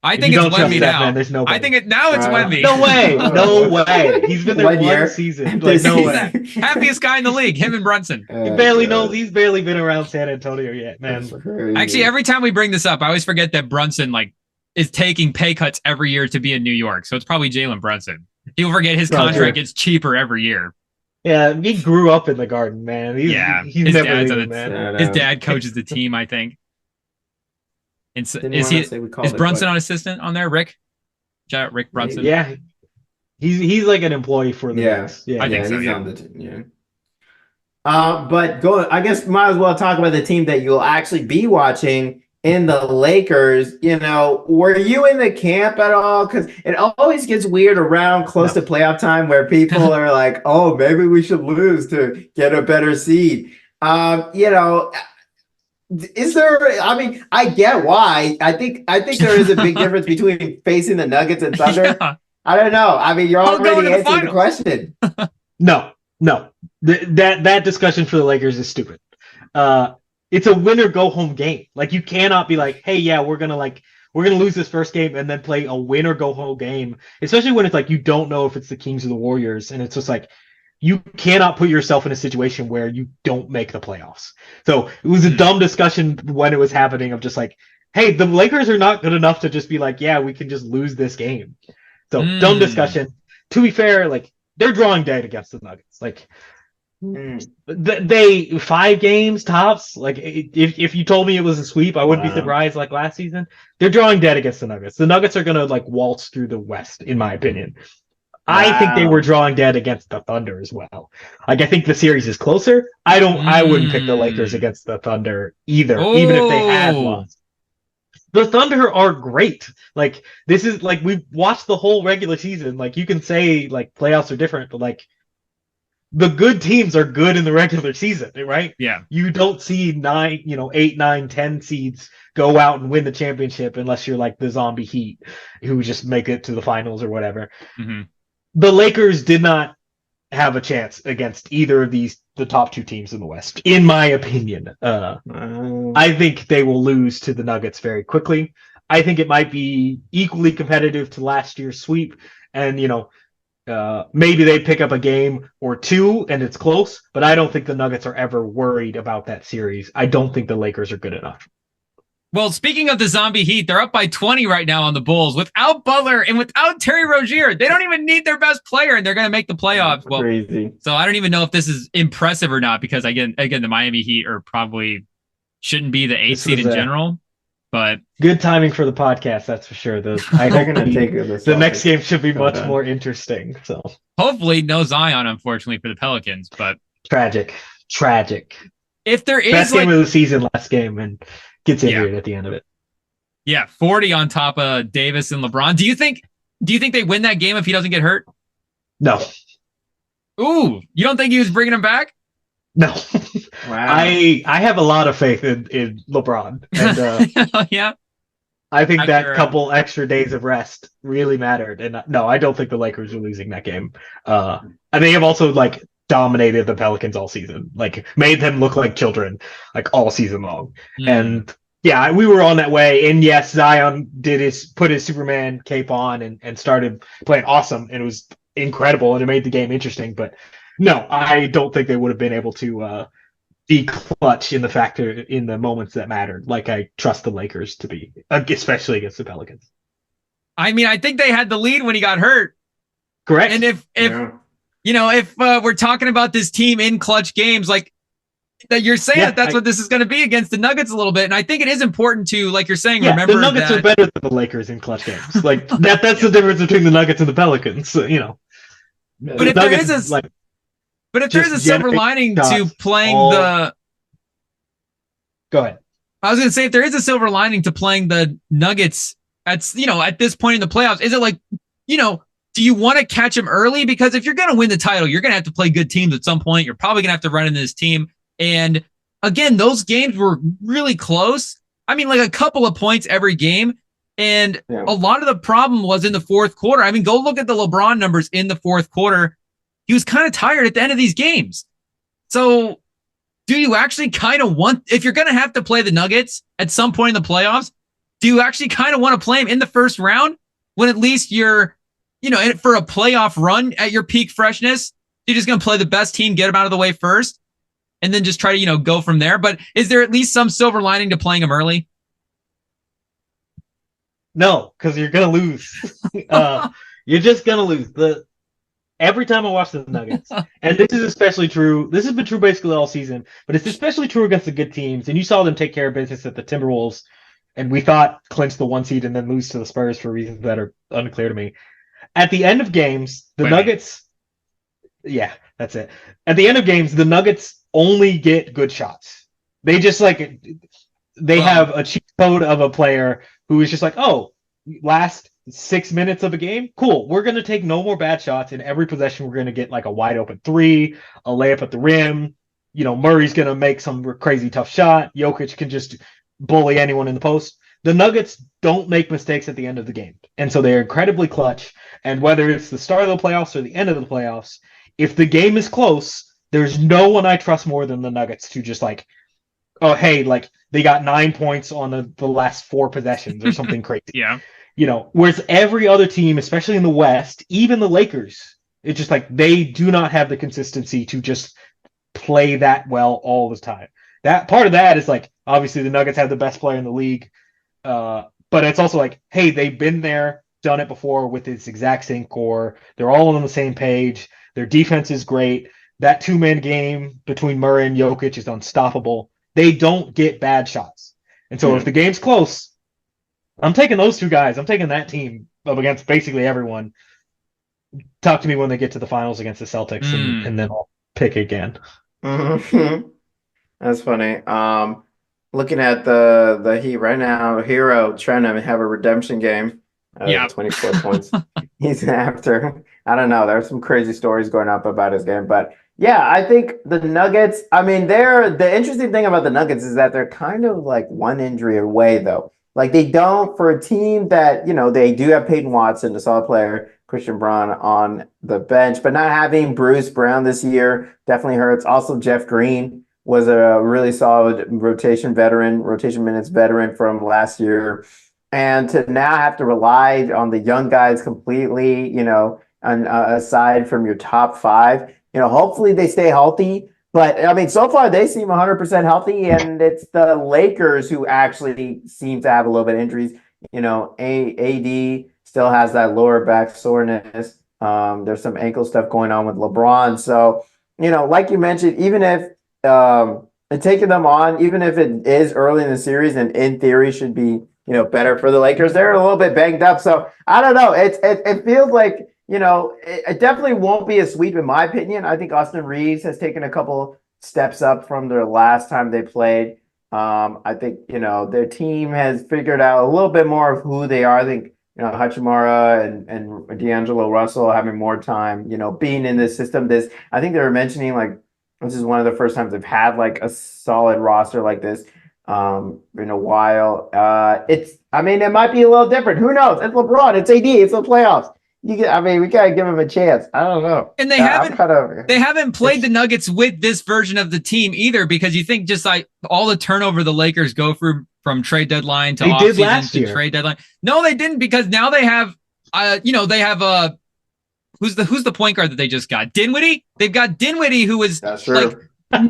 S2: I think it's Wemby now.
S3: Man, there's nobody.
S2: I think it's Wemby.
S3: No way. He's been there one season. Like, no way.
S2: Happiest guy in the league, him and Brunson.
S3: He's barely been around San Antonio yet, man.
S2: Actually, every time we bring this up, I always forget that Brunson is taking pay cuts every year to be in New York. So it's probably Jalen Brunson. He'll forget his contract gets cheaper every year.
S3: Yeah, he grew up in the Garden, man. He's never leaving, man.
S2: His dad coaches the team, I think. And is Brunson an assistant on there? Rick? Shout out Rick Brunson.
S3: Yeah. He's like an employee for the Knicks.
S2: Yeah, I think so.
S1: He's on the team, yeah. But I guess might as well talk about the team that you'll actually be watching in the Lakers. Were you in the camp at all? Because it always gets weird around close to playoff time where people are like, oh, maybe we should lose to get a better seed. Is there? I mean, I get why. I think there is a big difference between facing the Nuggets and Thunder. Yeah. I don't know. I mean, you're already answering the question.
S3: No. That discussion for the Lakers is stupid. It's a win or go home game. Like, you cannot be like, hey, yeah, we're gonna lose this first game and then play a win or go home game. Especially when it's like you don't know if it's the Kings or the Warriors, and it's just like, you cannot put yourself in a situation where you don't make the playoffs. So it was a dumb discussion when it was happening of just like, hey, the Lakers are not good enough to just be like, yeah, we can just lose this game. So dumb discussion. To be fair, like, they're drawing dead against the Nuggets. Like, they 5 games tops. Like, if you told me it was a sweep, I wouldn't be surprised. Like last season, they're drawing dead against the Nuggets. The Nuggets are gonna like waltz through the West, in my opinion. I think they were drawing dead against the Thunder as well. Like, I think the series is closer. I wouldn't pick the Lakers against the Thunder either, even if they had lost. The Thunder are great. Like, this is like, we've watched the whole regular season. Like, you can say like playoffs are different, but like, the good teams are good in the regular season, right?
S2: Yeah.
S3: You don't see 8, 9, 10 seeds go out and win the championship unless you're like the zombie Heat who just make it to the finals or whatever.
S2: Mm-hmm.
S3: The Lakers did not have a chance against either of the top 2 teams in the West, in my opinion. I think they will lose to the Nuggets very quickly. I think it might be equally competitive to last year's sweep, and maybe they pick up a game or 2 and it's close, but I don't think the Nuggets are ever worried about that series. I don't think the Lakers are good enough.
S2: Well, speaking of the zombie Heat, they're up by 20 right now on the Bulls without Butler and without Terry Rozier. They don't even need their best player, and they're going to make the playoffs. Well,
S1: crazy.
S2: So I don't even know if this is impressive or not, because again, the Miami Heat are probably shouldn't be the 8th seed in general. But
S3: good timing for the podcast, that's for sure. They're going to take the next game should be much more interesting. So
S2: hopefully, no Zion, unfortunately, for the Pelicans. But
S3: tragic.
S2: If there is
S3: best game of the season, last game, and gets injured at the end of it.
S2: Yeah, 40 on top of Davis and LeBron. Do you think they win that game if he doesn't get hurt?
S3: No.
S2: Ooh, you don't think he was bringing him back?
S3: No.
S1: Wow.
S3: I have a lot of faith in LeBron. And,
S2: yeah.
S3: I think that couple extra days of rest really mattered. And no, I don't think the Lakers are losing that game. And they have also, like, dominated the Pelicans all season, like made them look like children, like all season long. And yeah, we were on that way. And yes, Zion put his Superman cape on and started playing awesome, and it was incredible, and it made the game interesting. But no, I don't think they would have been able to be clutch in the moments that mattered, like I trust the Lakers to be, especially against the Pelicans.
S2: I mean, I think they had the lead when he got hurt.
S3: Correct.
S2: And if we're talking about this team in clutch games, like that, you're saying that's what this is going to be against the Nuggets a little bit. And I think it is important to, like you're saying, remember
S3: the Nuggets are better than the Lakers in clutch games. Like that's the difference between the Nuggets and the Pelicans. But
S2: if there is a silver lining to playing the,
S3: go ahead.
S2: I was going to say, if there is a silver lining to playing the Nuggets at this point in the playoffs, is it like, do you want to catch them early? Because if you're going to win the title, you're going to have to play good teams at some point. You're probably going to have to run into this team. And again, those games were really close. I mean, like a couple of points every game. And a lot of the problem was in the fourth quarter. I mean, go look at the LeBron numbers in the fourth quarter. He was kind of tired at the end of these games. So do you actually kind of want, if you're going to have to play the Nuggets at some point in the playoffs, do you actually kind of want to play them in the first round when at least you're, for a playoff run at your peak freshness? You're just going to play the best team, get them out of the way first, and then just try to, go from there. But is there at least some silver lining to playing them early?
S3: No, because you're going to lose. You're just going to lose. Every time I watch the Nuggets, and this is especially true, this has been true basically all season, but it's especially true against the good teams. And you saw them take care of business at the Timberwolves, and we thought clinch the 1 seed and then lose to the Spurs for reasons that are unclear to me. At the end of games, the Nuggets, that's it. At the end of games, the Nuggets only get good shots. They just have a cheat code of a player who is just like, oh, last 6 minutes of a game, cool. We're going to take no more bad shots. In every possession, we're going to get like a wide open 3, a layup at the rim. Murray's going to make some crazy tough shot. Jokic can just bully anyone in the post. The Nuggets don't make mistakes at the end of the game. And so they're incredibly clutch. And whether it's the start of the playoffs or the end of the playoffs, if the game is close, there's no one I trust more than the Nuggets to just like, oh, hey, like they got 9 points on the last 4 possessions or something crazy.
S2: Yeah.
S3: Whereas every other team, especially in the West, even the Lakers, it's just like they do not have the consistency to just play that well all the time. That part of that is like, obviously the Nuggets have the best player in the league. But it's also like, hey, they've been there, done it before with this exact same core. They're all on the same page. Their defense is great. That 2-man game between Murray and Jokic is unstoppable. They don't get bad shots. And so if the game's close, I'm taking those 2 guys. I'm taking that team up against basically everyone. Talk to me when they get to the finals against the Celtics, and then I'll pick again.
S1: That's funny. Looking at the Heat right now, Hero trying to have a redemption game. 24 points. He's after. I don't know. There's some crazy stories going up about his game, but yeah, I think the Nuggets. I mean, the interesting thing about the Nuggets is that they're kind of like one injury away, though. Like they don't, for a team that they do have Peyton Watson, a solid player, Christian Braun on the bench, but not having Bruce Brown this year definitely hurts. Also, Jeff Green was a really solid rotation minutes veteran from last year. And to now have to rely on the young guys completely, aside from your top 5, hopefully they stay healthy. But, I mean, so far they seem 100% healthy, and it's the Lakers who actually seem to have a little bit of injuries. AD still has that lower back soreness. There's some ankle stuff going on with LeBron. So, like you mentioned, even if and taking them on, even if it is early in the series and in theory should be, better for the Lakers, they're a little bit banged up. So I don't know. It feels like, it definitely won't be a sweep in my opinion. I think Austin Reeves has taken a couple steps up from their last time they played. I think, their team has figured out a little bit more of who they are. I think, Hachimura and D'Angelo Russell having more time, being in this system. I think they were mentioning like, this is one of the first times they've had like a solid roster like this in a while. It might be a little different. Who knows? It's LeBron. It's AD. It's the playoffs. I mean, we gotta give him a chance. I don't know.
S2: And they haven't played the Nuggets with this version of the team either, because you think just like all the turnover the Lakers go through from trade deadline to offseason to trade deadline. No, they didn't, because now they have who's the point guard that they just got? Dinwiddie? They've got Dinwiddie, who was like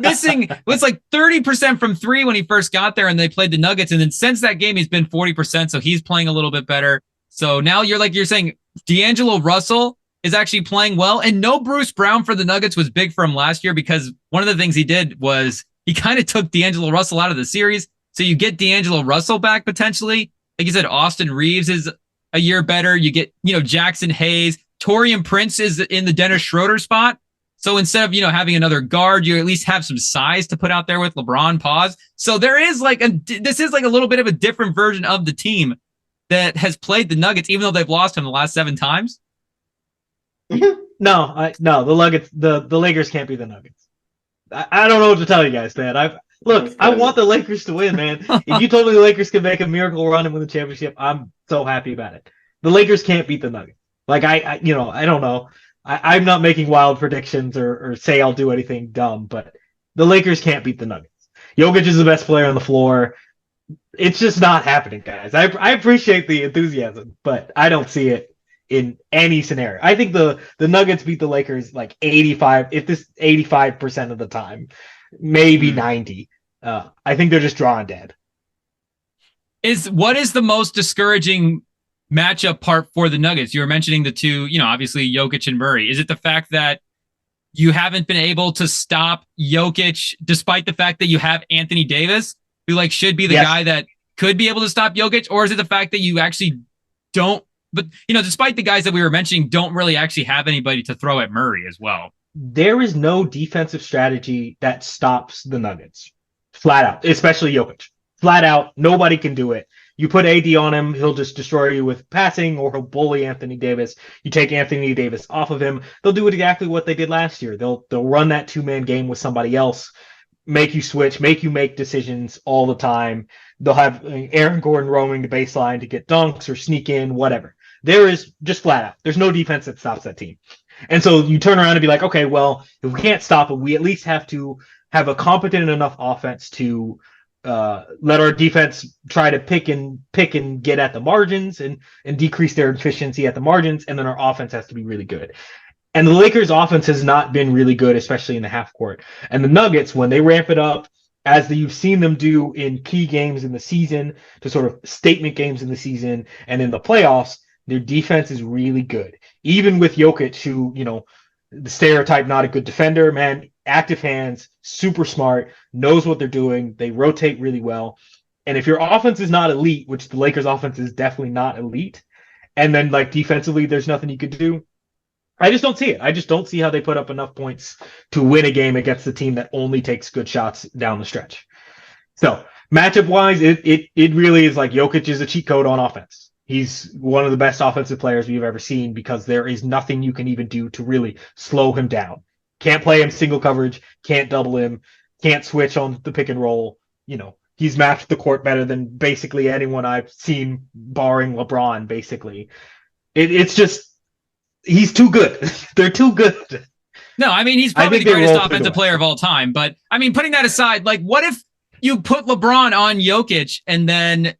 S2: missing, was like 30% from three when he first got there and they played the Nuggets. And then since that game, he's been 40%. So he's playing a little bit better. So now you're saying D'Angelo Russell is actually playing well, and no Bruce Brown for the Nuggets was big for him last year, because one of the things he did was he kind of took D'Angelo Russell out of the series. So you get D'Angelo Russell back potentially. Like you said, Austin Reeves is a year better. You get, Jackson Hayes, Taurean Prince is in the Dennis Schroeder spot. So instead of, having another guard, you at least have some size to put out there with LeBron pause. So there is this is like a little bit of a different version of the team that has played the Nuggets, even though they've lost him the last 7 times.
S3: No, the Lakers can't be the Nuggets. I don't know what to tell you guys, man. I want the Lakers to win, man. If you told me the Lakers could make a miracle run and win the championship, I'm so happy about it. The Lakers can't beat the Nuggets. Like I don't know. I'm not making wild predictions or say I'll do anything dumb, but the Lakers can't beat the Nuggets. Jokic is the best player on the floor. It's just not happening, guys. I appreciate the enthusiasm, but I don't see it in any scenario. I think the Nuggets beat the Lakers like 85% of the time, maybe 90. I think they're just drawing dead.
S2: What is the most discouraging matchup part for the Nuggets? You were mentioning the two, obviously Jokic and Murray. Is it the fact that you haven't been able to stop Jokic despite the fact that you have Anthony Davis, who should be the guy that could be able to stop Jokic? Or is it the fact that you actually don't, but despite the guys that we were mentioning, don't really actually have anybody to throw at Murray as well?
S3: There is no defensive strategy that stops the Nuggets. Flat out, especially Jokic. Flat out, nobody can do it. You put AD on him, he'll just destroy you with passing, or he'll bully Anthony Davis. You take Anthony Davis off of him, they'll do exactly what they did last year. They'll run that 2-man game with somebody else, make you switch, make you make decisions all the time. They'll have Aaron Gordon roaming the baseline to get dunks or sneak in, whatever. There is just flat out. There's no defense that stops that team. And so you turn around and be like, okay, well, if we can't stop it, we at least have to have a competent enough offense to let our defense try to pick and get at the margins and decrease their efficiency at the margins, and then our offense has to be really good. And the Lakers' offense has not been really good, especially in the half court. And the Nuggets, when they ramp it up, as you've seen them do in key games in the season, to sort of statement games in the season and in the playoffs, their defense is really good. Even with Jokic, who, the stereotype, not a good defender, man, active hands, super smart, knows what they're doing. They rotate really well. And if your offense is not elite, which the Lakers' offense is definitely not elite, and then defensively, there's nothing you could do, I just don't see it. I just don't see how they put up enough points to win a game against the team that only takes good shots down the stretch. So matchup-wise, it really is like Jokic is a cheat code on offense. He's one of the best offensive players we've ever seen, because there is nothing you can even do to really slow him down. Can't play him single coverage, can't double him, can't switch on the pick and roll. He's mapped the court better than basically anyone I've seen, barring LeBron, basically. It's just, he's too good. They're too good.
S2: No, I mean, he's probably the greatest offensive player of all time. But, I mean, putting that aside, what if you put LeBron on Jokic and then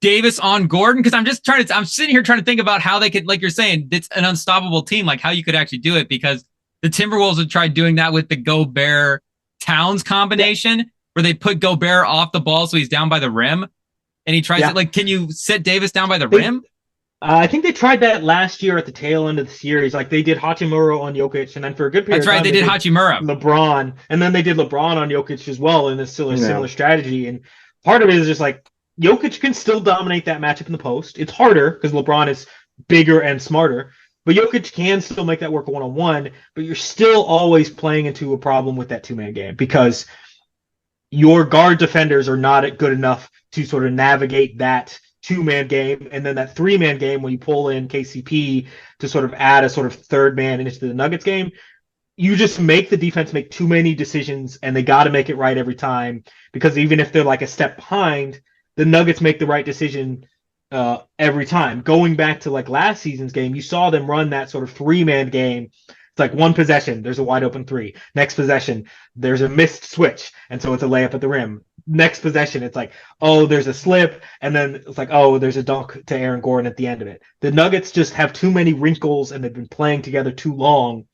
S2: Davis on Gordon? Because I'm sitting here trying to think about how they could, like you're saying, it's an unstoppable team, how you could actually do it, because the Timberwolves have tried doing that with the Gobert-Towns combination, where they put Gobert off the ball so he's down by the rim, and he tries to, can you sit Davis down by the rim?
S3: I think they tried that last year at the tail end of the series. They did Hachimura on Jokic, and then for a good period
S2: of time, they did Hachimura.
S3: LeBron, and then they did LeBron on Jokic as well in a similar strategy. And part of it is just Jokic can still dominate that matchup in the post. It's harder because LeBron is bigger and smarter, but Jokic can still make that work one-on-one, but you're still always playing into a problem with that 2-man game, because your guard defenders are not good enough to sort of navigate that 2-man game, and then that 3-man game when you pull in KCP to sort of add a sort of third man into the Nuggets game, you just make the defense make too many decisions, and they got to make it right every time, because even if they're a step behind, the Nuggets make the right decision every time. Going back to like last season's game, you saw them run that sort of 3-man game. It's like one possession, there's a wide open three. Next possession, there's a missed switch, and so it's a layup at the rim. Next possession, it's like, oh, there's a slip, and then it's like, oh, there's a dunk to Aaron Gordon at the end of it. The Nuggets just have too many wrinkles, and they've been playing together too long,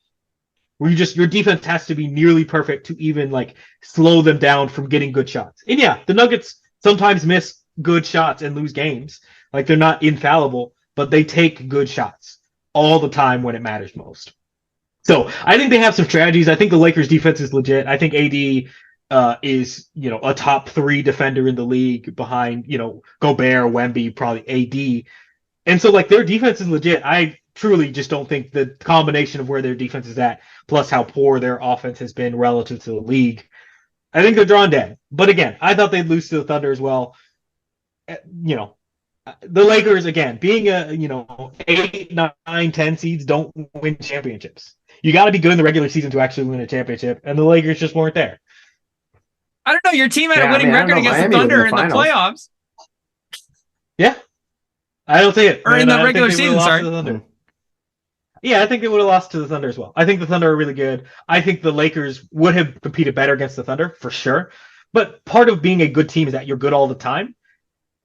S3: where your defense has to be nearly perfect to even like slow them down from getting good shots. And yeah, the Nuggets sometimes miss good shots and lose games. Like, they're not infallible, but they take good shots all the time when it matters most. So I think they have some strategies. I think the Lakers defense is legit. I think AD is, a top 3 defender in the league behind, Gobert, Wemby, probably AD. And so like their defense is legit. I truly just don't think the combination of where their defense is at, plus how poor their offense has been relative to the league, I think they're drawn dead. But again, I thought they'd lose to the Thunder as well. The Lakers, again, being 8, 9, 10 seeds don't win championships. You got to be good in the regular season to actually win a championship, and the Lakers just weren't there.
S2: I don't know. Your team had a winning record against the Thunder in the playoffs.
S3: Yeah. I don't see it.
S2: Or in the regular season, sorry.
S3: Yeah, I think they would have lost to the Thunder as well. I think the Thunder are really good. I think the Lakers would have competed better against the Thunder, for sure. But part of being a good team is that you're good all the time.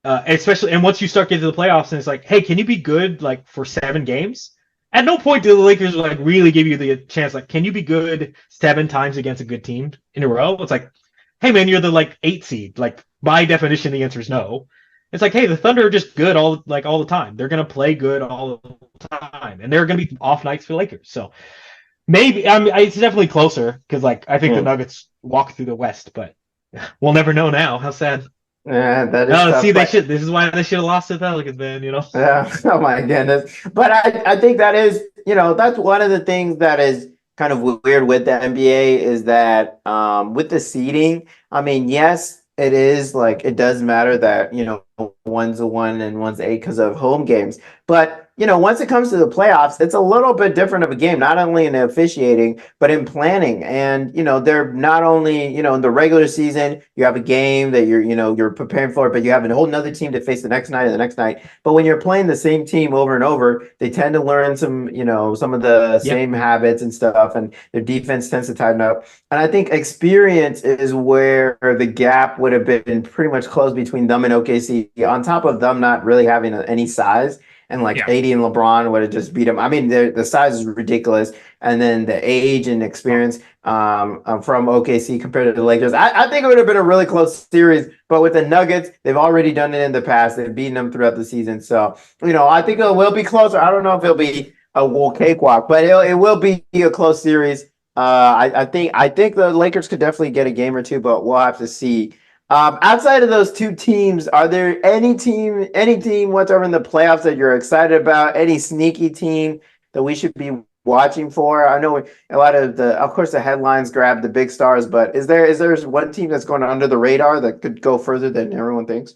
S3: Especially, and once you start getting to the playoffs, and it's like, hey, can you be good like for 7 games? At no point do the Lakers like really give you the chance. Like, can you be good 7 times against a good team in a row? It's like, hey man, you're the like 8 seed. Like, by definition, the answer is no. It's like, hey, the Thunder are just good all the time. They're gonna play good all the time, and they're gonna be off nights for the Lakers. So maybe it's definitely closer because like I think the Nuggets walk through the West, but we'll never know now. How sad.
S1: Yeah, that is tough,
S3: see, they should. This is why they should have lost to the Pelicans, man.
S1: Yeah. Oh my goodness. But I think that is, that's one of the things that is kind of weird with the NBA is that with the seeding, I mean, yes, it is like it does matter that, one's a 1 and one's 8 because of home games. But once it comes to the playoffs, it's a little bit different of a game, not only in officiating, but in planning. And, they're not only, in the regular season, you have a game that you're preparing for, but you have a whole nother team to face the next night and the next night. But when you're playing the same team over and over, they tend to learn some of the same habits and stuff, and their defense tends to tighten up. And I think experience is where the gap would have been pretty much closed between them and OKC, on top of them not really having any size. And AD and LeBron would have just beat them. I mean, the size is ridiculous. And then the age and experience from OKC compared to the Lakers. I think it would have been a really close series. But with the Nuggets, they've already done it in the past. They've beaten them throughout the season. So, I think it will be closer. I don't know if it'll be a cakewalk, but it will be a close series. I think the Lakers could definitely get a game or two, but we'll have to see. Outside of those 2 teams, are there any team whatsoever in the playoffs that you're excited about? Any sneaky team that we should be watching for? I know a lot of the headlines grab the big stars, but is there one team that's going under the radar that could go further than everyone thinks?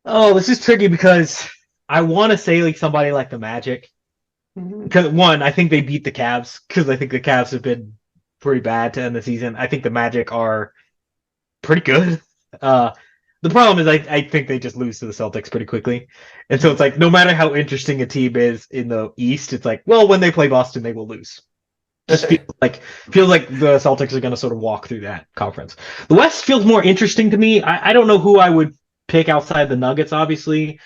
S3: Oh, this is tricky because I want to say like somebody like the Magic. Because one, I think they beat the Cavs because I think the Cavs have been pretty bad to end the season. I think the Magic are pretty good. The problem is I think they just lose to the Celtics pretty quickly. And so it's like, no matter how interesting a team is in the East, it's like, well, when they play Boston, they will lose. Just feels like the Celtics are going to sort of walk through that conference. The West feels more interesting to me. I don't know who I would pick outside the Nuggets, obviously.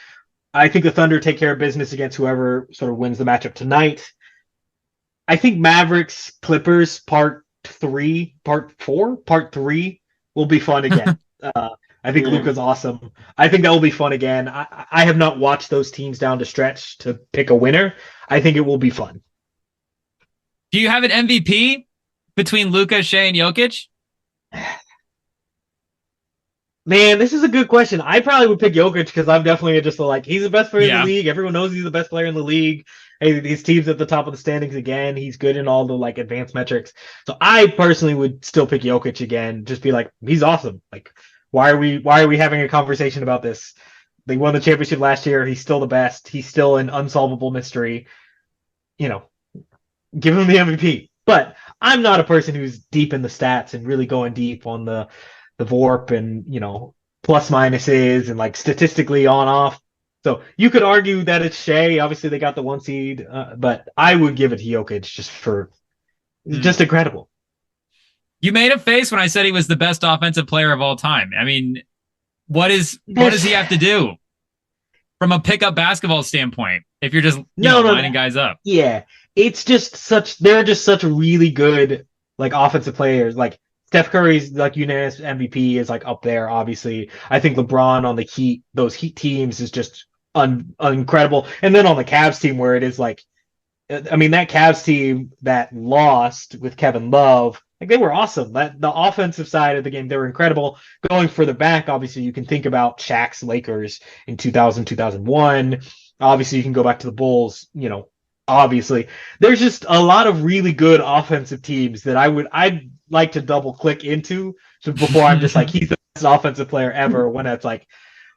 S3: I think the Thunder take care of business against whoever sort of wins the matchup tonight. I think Mavericks, Clippers, part 3 will be fun again. I think Luka's awesome. I think that will be fun again. I have not watched those teams down to stretch to pick a winner. I think it will be fun.
S2: Do you have an MVP between Luka, Shea, and Jokic?
S3: Man, this is a good question. I probably would pick Jokic because I'm definitely just like, he's the best player in the league. Everyone knows he's the best player in the league. Hey, his team's at the top of the standings again. He's good in all the like advanced metrics. So I personally would still pick Jokic again. Just be like, he's awesome. Like, why are we having a conversation about this? They won the championship last year. He's still the best. He's still an unsolvable mystery. Give him the MVP. But I'm not a person who's deep in the stats and really going deep on the VORP and plus minuses and like statistically on off. So you could argue that it's Shea. Obviously, they got the 1 seed, but I would give it to Jokic just incredible.
S2: You made a face when I said he was the best offensive player of all time. I mean, what does he have to do from a pickup basketball standpoint if you're just lining guys up?
S3: Yeah, it's just they're just such really good like offensive players. Like Steph Curry's like unanimous MVP is like up there. Obviously, I think LeBron on the Heat, those Heat teams is just incredible. And then on the Cavs team, where it is like, I mean, that Cavs team that lost with Kevin Love, like they were awesome. That the offensive side of the game, they were incredible. Going further back, obviously, you can think about Shaq's Lakers in 2000, 2001. Obviously, you can go back to the Bulls. Obviously, there's just a lot of really good offensive teams that I'd like to double click into before I'm just like, he's the best offensive player ever. When it's like,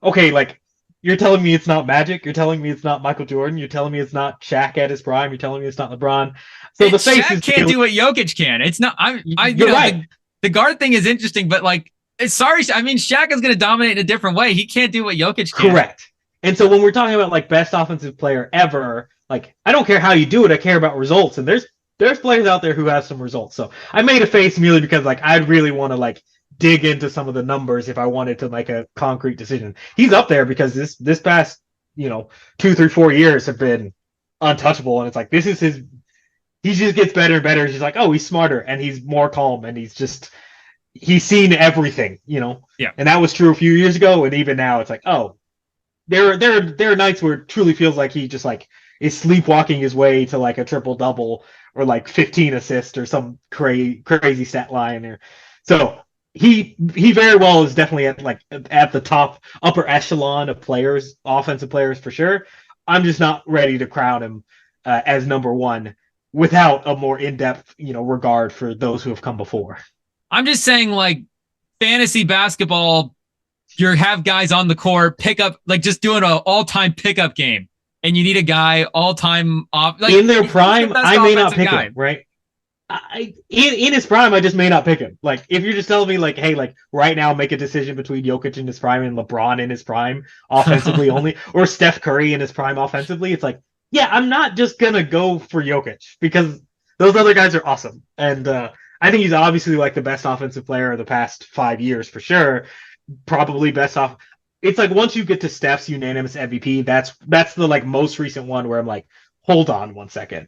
S3: okay, like you're telling me it's not Magic, you're telling me it's not Michael Jordan, you're telling me it's not Shaq at his prime, you're telling me it's not LeBron. So the face
S2: Shaq can't do what Jokic can. It's not. You're right. The guard thing is interesting, but like, sorry, I mean, Shaq is going to dominate in a different way. He can't do what Jokic can.
S3: Correct. And so when we're talking about like best offensive player ever, like I don't care how you do it, I care about results. And there's players out there who have some results. So I made a face merely because like I'd really want to like dig into some of the numbers if I wanted to make a concrete decision. He's up there because this past 2, 3, 4 years have been untouchable, and it's like this is his. He just gets better and better. He's like, oh, he's smarter and he's more calm and he's seen everything,
S2: Yeah.
S3: And that was true a few years ago, and even now it's like, oh, there are nights where it truly feels like he just like is sleepwalking his way to like a triple double or like 15 assists or some crazy stat line. Or so he very well is definitely at the top upper echelon of players, offensive players for sure. I'm just not ready to crown him as number one without a more in-depth, regard for those who have come before.
S2: I'm just saying, like, fantasy basketball, you have guys on the court, pick up, like just doing an all-time pickup game, and you need a guy all-time off. Like,
S3: in their prime, I may not pick him, right? In his prime, I just may not pick him. Like, if you're just telling me, like, hey, like, right now, make a decision between Jokic in his prime and LeBron in his prime, offensively only, or Steph Curry in his prime offensively, it's like, yeah, I'm not just going to go for Jokic because those other guys are awesome. And I think he's obviously like the best offensive player of the past 5 years for sure. Probably best off. It's like once you get to Steph's unanimous MVP, that's the like most recent one where I'm like, hold on 1 second.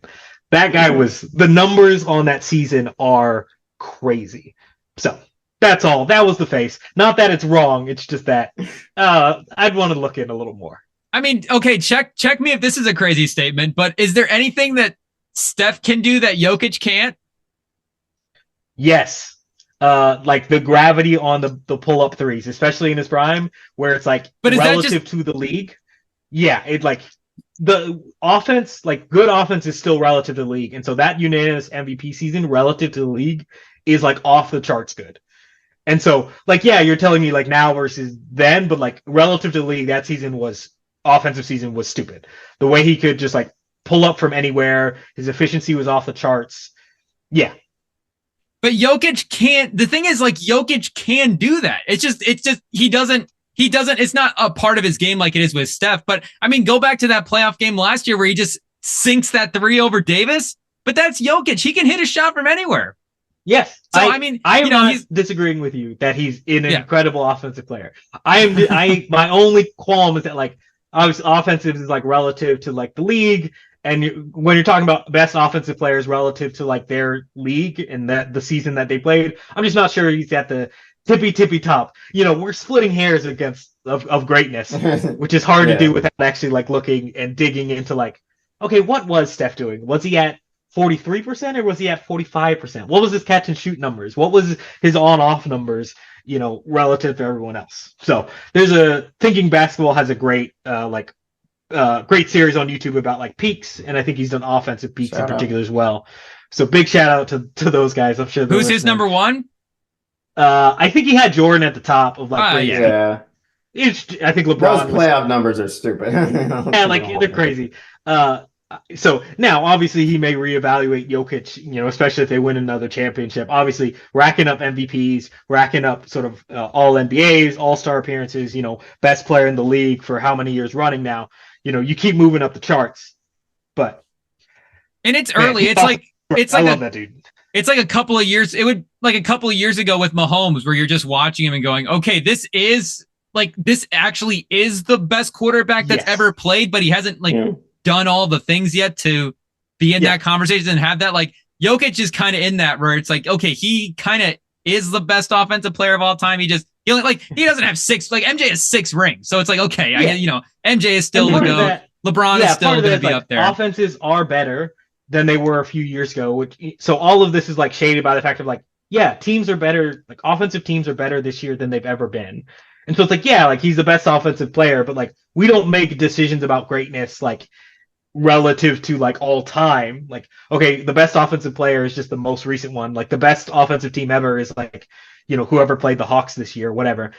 S3: That guy the numbers on that season are crazy. So that's all. That was the face. Not that it's wrong. It's just that I'd want to look in a little more.
S2: I mean, okay, check me if this is a crazy statement, but is there anything that Steph can do that Jokic can't?
S3: Yes. Like the gravity on the pull-up threes, especially in his prime, where it's like relative to the league. Yeah, it like the offense, like good offense is still relative to the league. And so that unanimous MVP season relative to the league is like off the charts good. And so like, yeah, you're telling me like now versus then, but like relative to the league, that offensive season was stupid. The way he could just like pull up from anywhere, his efficiency was off the charts. Yeah.
S2: But Jokic can't. The thing is, like, Jokic can do that. It's just he doesn't, it's not a part of his game like it is with Steph. But I mean, go back to that playoff game last year where he just sinks that 3 over Davis. But that's Jokic. He can hit a shot from anywhere.
S3: Yes.
S2: So I mean,
S3: I am not disagreeing with you that he's an incredible offensive player. My only qualm is that like, obviously offensive is like relative to like the league. And when you're talking about best offensive players relative to like their league and that the season that they played, I'm just not sure he's at the tippy top. We're splitting hairs of greatness, which is hard to do without actually like looking and digging into like, okay, what was Steph doing? Was he at 43% or was he at 45%? What was his catch and shoot numbers? What was his on-off numbers, relative to everyone else? So there's Thinking Basketball has a great great series on YouTube about like peaks, and I think he's done offensive peaks in particular as well. So big shout out to those guys. I'm sure.
S2: Who's his number one?
S3: I think he had Jordan at the top of like. Crazy.
S1: Yeah.
S3: I think LeBron.
S1: Those playoff numbers are stupid.
S3: Yeah, like they're crazy. So now, obviously, he may reevaluate Jokic, especially if they win another championship. Obviously, racking up MVPs, racking up sort of all NBAs, all-star appearances, best player in the league for how many years running now. You keep moving up the charts. But
S2: and it's early.
S3: I love that dude.
S2: It's like a couple of years. It would like a couple of years ago with Mahomes, where you're just watching him and going, okay, this actually is the best quarterback that's ever played, but he hasn't done all the things yet to be in that conversation and have that. Like Jokic is kind of in that where it's like, okay, he kind of is the best offensive player of all time. He doesn't have 6, like MJ has 6 rings. So it's like, okay, MJ is still the GOAT. LeBron is still going to be up there.
S3: Offenses are better than they were a few years ago. So all of this is like shaded by the fact of teams are better. Like offensive teams are better this year than they've ever been. And so it's like, he's the best offensive player, but we don't make decisions about greatness relative to all time. Okay, the best offensive player is just the most recent one. The best offensive team ever is whoever played the Hawks this year, whatever.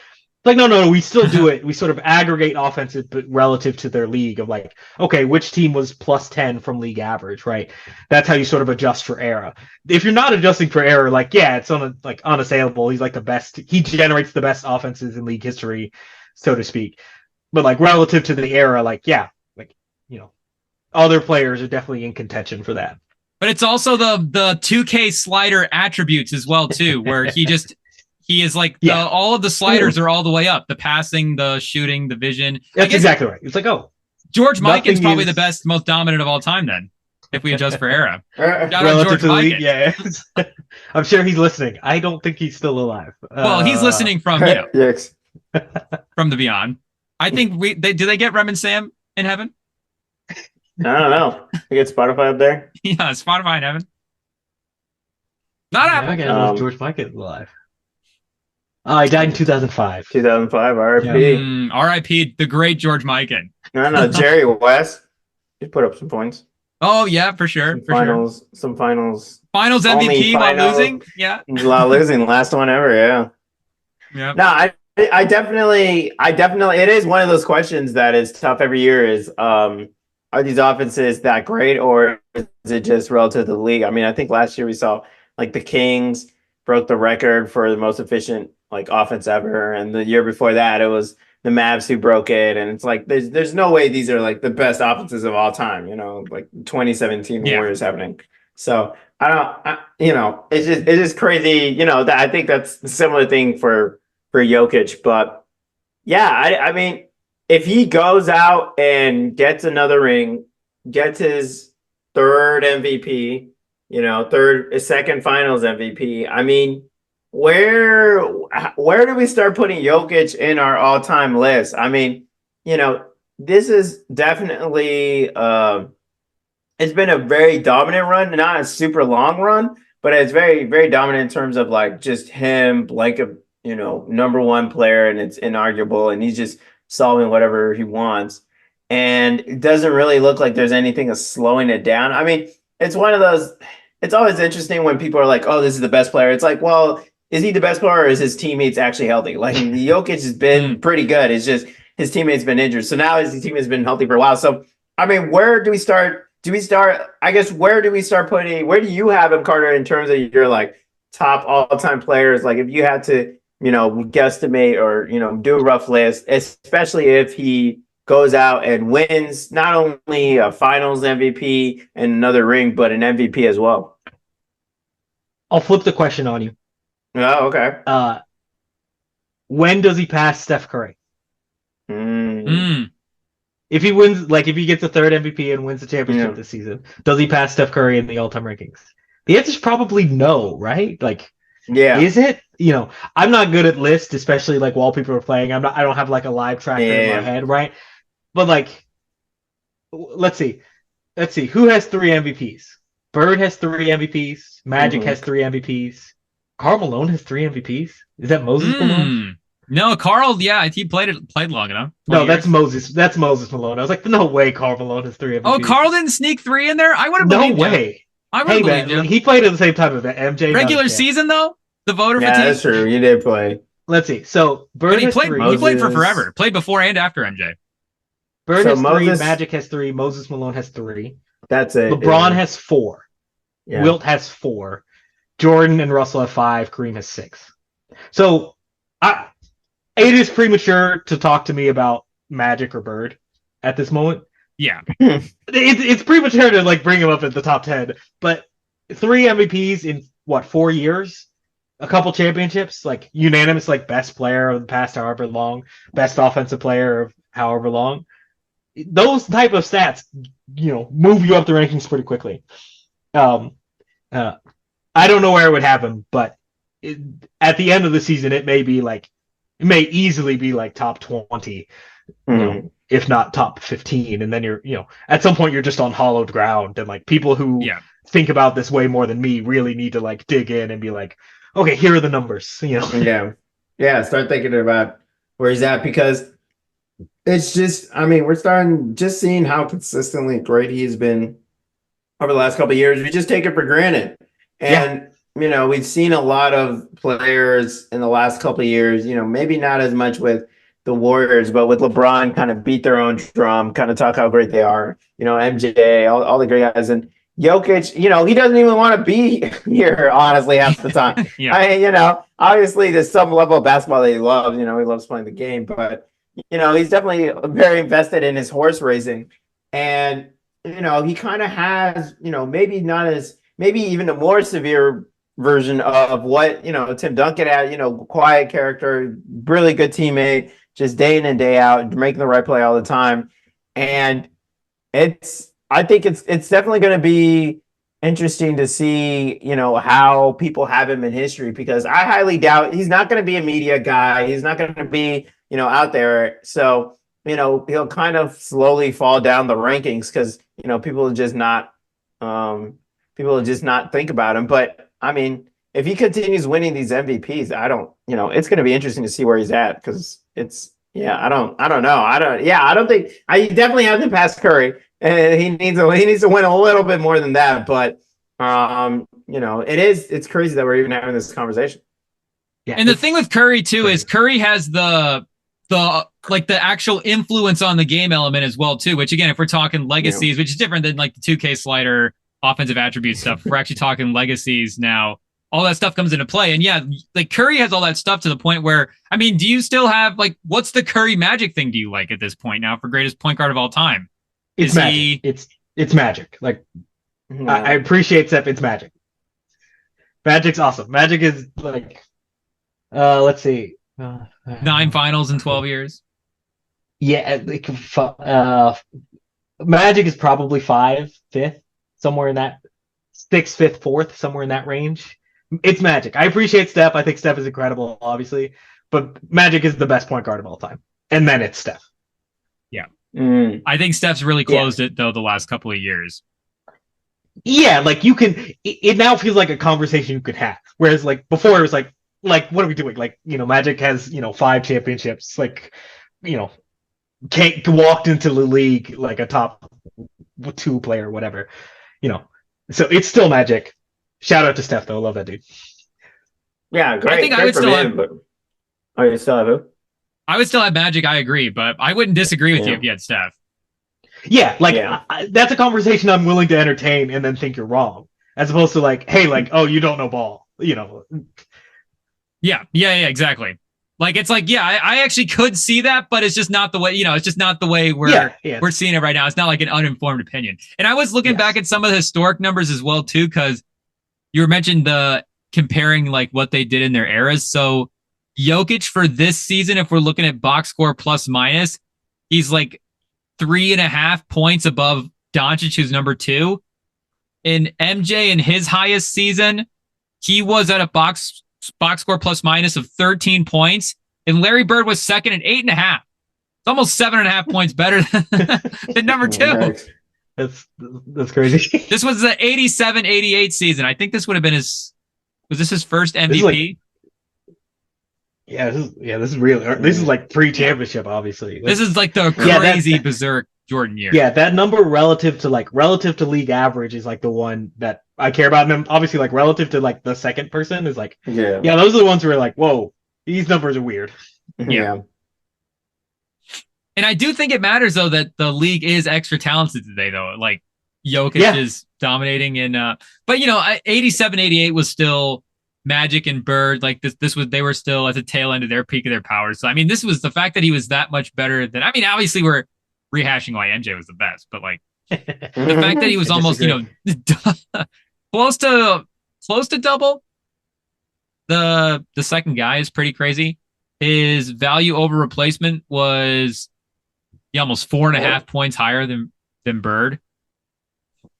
S3: No, we still do it. We sort of aggregate offensive, but relative to their league of okay, which team was plus 10 from league average, right? That's how you sort of adjust for era. If you're not adjusting for error, it's unassailable. He's the best. He generates the best offenses in league history, so to speak. But relative to the era, other players are definitely in contention for that.
S2: But it's also the 2K slider attributes as well too, where he is all of the sliders are all the way up. The passing, the shooting, the vision.
S3: That's exactly right. It's
S2: George Mikan's probably the best, most dominant of all time then, if we adjust for era.
S3: Shout out George Mikan. Yeah. I'm sure he's listening. I don't think he's still alive.
S2: Well, he's listening from,
S1: yes.
S2: from the beyond. I think do they get Rem and Sam in heaven?
S1: I don't know. We get Spotify up there?
S2: Yeah, Spotify in heaven. Not Apple.
S3: I guess George Mikan alive. He died in 2005.
S1: 2005, RIP.
S2: RIP, the great George Mikan.
S1: No, Jerry West. He put up some points.
S2: Oh, yeah, for sure.
S1: Some finals.
S2: Finals MVP while losing? Yeah.
S1: While losing. Last one ever, yeah.
S2: Yeah.
S1: No, I definitely, it is one of those questions that is tough every year is, are these offenses that great or is it just relative to the league? I mean, I think last year we saw the Kings broke the record for the most efficient offense ever. And the year before that, it was the Mavs who broke it. And it's there's no way these are the best offenses of all time, 2017 Warriors happening. So it's just crazy, that I think that's a similar thing for Jokic. But yeah, I mean, if he goes out and gets another ring, gets his third MVP, second finals MVP, I mean, where do we start putting Jokic in our all-time list? I mean, this is definitely it's been a very dominant run, not a super long run, but it's very, very dominant in terms of just him, number one player, and it's inarguable, and he's just solving whatever he wants. And it doesn't really look like there's anything that's slowing it down. I mean, it's one of those, it's always interesting when people are oh, this is the best player. It's well, is he the best player or is his teammates actually healthy? Jokic has been pretty good. It's just his teammates been injured. So now his teammates been healthy for a while. So, I mean, where do we start? I guess, where do we start putting, where do you have him, Carter, in terms of your top all-time players? If you had to, guesstimate or, do a rough list, especially if he goes out and wins not only a finals MVP and another ring, but an MVP as well.
S3: I'll flip the question on you.
S1: Oh, okay.
S3: When does he pass Steph Curry? If he wins, if he gets a third MVP and wins the championship this season, does he pass Steph Curry in the all-time rankings? The answer is probably no, right? Is it? I'm not good at lists, especially while people are playing. I don't have a live tracker in my head, right? But let's see. Who has 3 MVPs? Bird has 3 MVPs. Magic has 3 MVPs. Karl Malone has 3 MVPs. Is that Moses Malone?
S2: No, Karl. Yeah, he played long enough.
S3: No, that's Moses. That's Moses Malone. I was no way. Karl Malone has 3 MVPs.
S2: Oh, Karl didn't sneak 3 in there. I would have believed.
S3: No way.
S2: I would have believed him.
S3: He played at the same time as MJ.
S2: Regular season though, the voter fatigue.
S1: That's true. You did play.
S3: Let's see. So Bird has 3.
S2: He played for forever. Played before and after MJ.
S3: Bird has 3. Magic has 3. Moses Malone has 3.
S1: That's it.
S3: LeBron has 4.
S1: Yeah.
S3: Wilt has 4. Jordan and Russell have 5. Kareem has 6. So it is premature to talk to me about Magic or Bird at this moment.
S2: Yeah.
S3: It's premature to like bring him up at the top 10, but 3 MVPs in 4 years? A couple championships, like unanimous, like best player of the past however long, best offensive player of however long. Those type of stats, move you up the rankings pretty quickly. I don't know where it would happen, but at the end of the season, it may easily be like top 20, if not top 15. And then you're, at some point you're just on hollowed ground, and like people who think about this way more than me really need to like dig in and be like, okay, here are the numbers,
S1: Yeah. Start thinking about where he's at, because it's just, we're starting just seeing how consistently great he's been over the last couple of years. We just take it for granted. And, we've seen a lot of players in the last couple of years, maybe not as much with the Warriors, but with LeBron kind of beat their own drum, kind of talk how great they are, MJ, all the great guys. And Jokic, he doesn't even want to be here, honestly, half the time. Obviously there's some level of basketball that he loves. He loves playing the game, but, he's definitely very invested in his horse racing. And, he kind of has, maybe even a more severe version of what, Tim Duncan had, quiet character, really good teammate, just day in and day out, making the right play all the time. And I think it's definitely going to be interesting to see, how people have him in history, because I highly doubt he's not going to be a media guy. He's not going to be, out there. So, he'll kind of slowly fall down the rankings because, people will just not think about him. But if he continues winning these MVPs, it's going to be interesting to see where he's at, because I don't know. I don't think he definitely hasn't passed Curry. And he needs to win a little bit more than that, but it's crazy that we're even having this conversation.
S2: Yeah, and the thing with Curry too is Curry has the actual influence on the game element as well too. Which again, if we're talking legacies, which is different than like the 2K slider offensive attribute stuff, we're actually talking legacies now. All that stuff comes into play, and like Curry has all that stuff to the point where do you still have what's the Curry Magic thing? Do you like at this point now for greatest point guard of all time?
S3: It's magic. It's magic. Like I appreciate Steph. It's magic. Magic's awesome. Magic is like, let's see,
S2: 9 finals in 12 years.
S3: Yeah, Magic is probably 5th, 5th, somewhere in that 6th, 5th, 4th, somewhere in that range. It's Magic. I appreciate Steph. I think Steph is incredible, obviously, but Magic is the best point guard of all time, and then it's Steph.
S2: Yeah. I think Steph's really closed it though the last couple of years.
S3: Yeah, like you can. It now feels like a conversation you could have, whereas like before it was like what are we doing? Like Magic has 5 championships. Like walked into the league like a top 2 player, whatever. So it's still Magic. Shout out to Steph though, love that dude.
S1: Yeah, great.
S2: I think I would still have.
S1: You still have who?
S2: I would still have Magic, I agree, but I wouldn't disagree with you if you had Steph.
S3: Yeah, that's a conversation I'm willing to entertain and then think you're wrong, as opposed to like, hey, like, oh, you don't know ball,
S2: Yeah, exactly. Like it's like, I actually could see that, but it's just not the way, it's just not the way we're seeing it right now. It's not like an uninformed opinion. And I was looking back at some of the historic numbers as well too, because you mentioned the comparing like what they did in their eras. So Jokic for this season, if we're looking at box score plus minus, he's like 3.5 points above Doncic, who's number 2. In MJ in his highest season, he was at a box score plus minus of 13 points, and Larry Bird was second at 8.5. It's almost 7.5 points better than number 2.
S3: That's crazy.
S2: This was the 87-88 season. I think this would have been was this his first MVP?
S3: This is really. This is like pre-championship, obviously.
S2: This is like the crazy berserk Jordan year.
S3: Yeah, that number relative to league average is like the one that I care about. And obviously, like relative to like the second person is like, those are the ones who are like, whoa, these numbers are weird.
S1: Yeah.
S2: And I do think it matters though that the league is extra talented today though. Like Jokic is dominating in but 87, 88 was still Magic and Bird. Like they were still at the tail end of their peak of their powers. So I mean, this was the fact that he was that much better than, I mean, obviously we're rehashing why MJ was the best, but like the fact that he was almost, close to double the second guy is pretty crazy. His value over replacement was almost 4.5 points higher than Bird,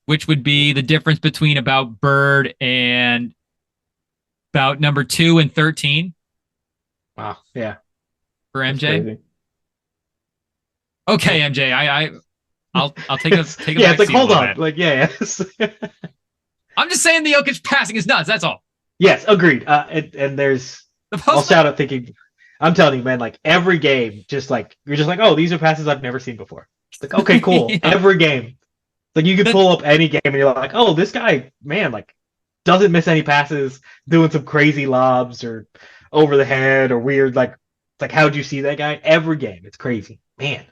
S2: which would be the difference between about Bird and about number 2 and 13.
S3: Wow. Yeah.
S2: For MJ. Okay, MJ. I'll take a
S3: yeah, it's like hold on. Like, yes.
S2: I'm just saying the Jokic passing is nuts. That's all.
S3: Yes, agreed. And there's I'll shout out thinking, I'm telling you, man, like every game, just like you're just like, oh, these are passes I've never seen before. It's like, okay, cool. Yeah. Every game. Like you could pull up any game and you're like, oh, this guy, man, like doesn't miss any passes, doing some crazy lobs or over the head or weird, like how'd you see that guy? Every game. It's crazy. Man.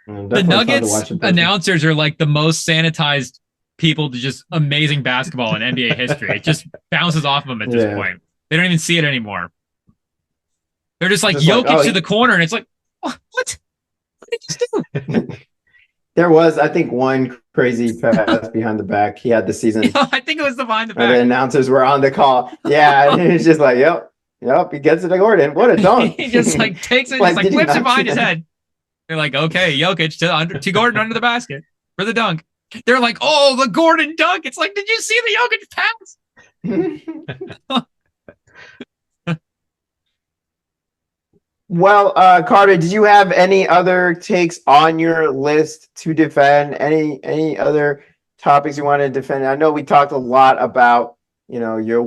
S2: The Nuggets announcers are like the most sanitized people to just amazing basketball in NBA history. It just bounces off of them at this point. They don't even see it anymore. They're just like Jokic to the corner, and it's like, what? What did you do?
S1: There was, I think, one crazy pass behind the back. He had the season.
S2: I think it was the behind the back.
S1: And the announcers were on the call. Yeah, and it's just like, yep, he gets it to Gordon. What a dunk!
S2: He just like takes it, just like whips it behind his head. They're like, okay, Jokic to Gordon under the basket for the dunk. They're like, oh, the Gordon dunk. It's like, did you see the Jokic pass?
S1: Well, Carter, did you have any other takes on your list to defend? Any other topics you want to defend? I know we talked a lot about, your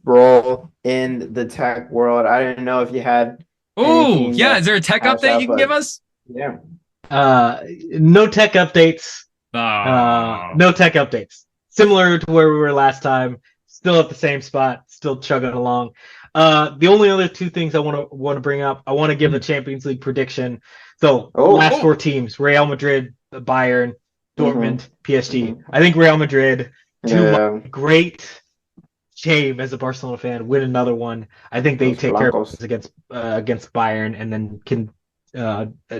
S1: role in the tech world. I didn't know if you had.
S2: Oh, yeah. Is there a tech update you can give us?
S1: Yeah.
S3: No tech updates. No tech updates. Similar to where we were last time. Still at the same spot. Still chugging along. The only other two things I want to bring up. I want to give a Champions League prediction. So last four teams: Real Madrid, Bayern, Dortmund, PSG. I think Real Madrid. Great shame as a Barcelona fan. Win another one. I think they take care of business against Bayern, and then can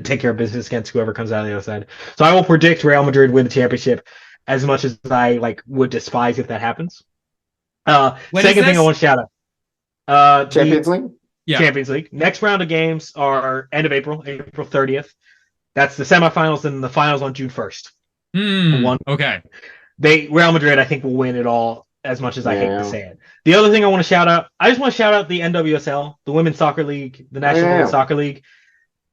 S3: take care of business against whoever comes out of the other side. So I will predict Real Madrid win the championship, as much as I would despise if that happens. Second thing I want to shout out.
S1: Champions League?
S3: Yeah. Champions League. Next round of games are end of April 30th. That's the semifinals and the finals on June 1st.
S2: Okay.
S3: Real Madrid, I think, will win it all, as much as I hate to say it. The other thing I want to shout out, I just want to shout out the NWSL, the Women's Soccer League, the National Women's Soccer League.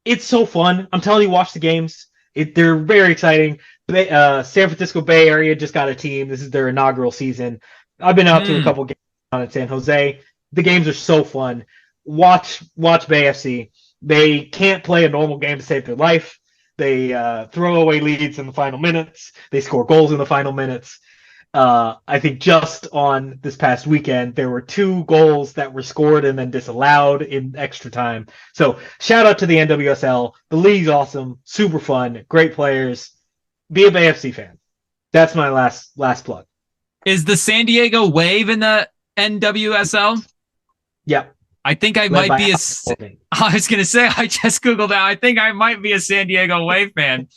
S3: It's so fun. I'm telling you, watch the games. They're very exciting. San Francisco Bay Area just got a team. This is their inaugural season. I've been out to a couple games down in San Jose. The games are so fun. Watch Bay FC. They can't play a normal game to save their life. They throw away leads in the final minutes. They score goals in the final minutes. I think just on this past weekend, there were 2 goals that were scored and then disallowed in extra time. So shout out to the NWSL. The league's awesome, super fun, great players. Be a Bay FC fan. That's my last plug.
S2: Is the San Diego Wave in the NWSL?
S3: Yep.
S2: I think I might be I was going to say, I just Googled that. I think I might be a San Diego Wave fan.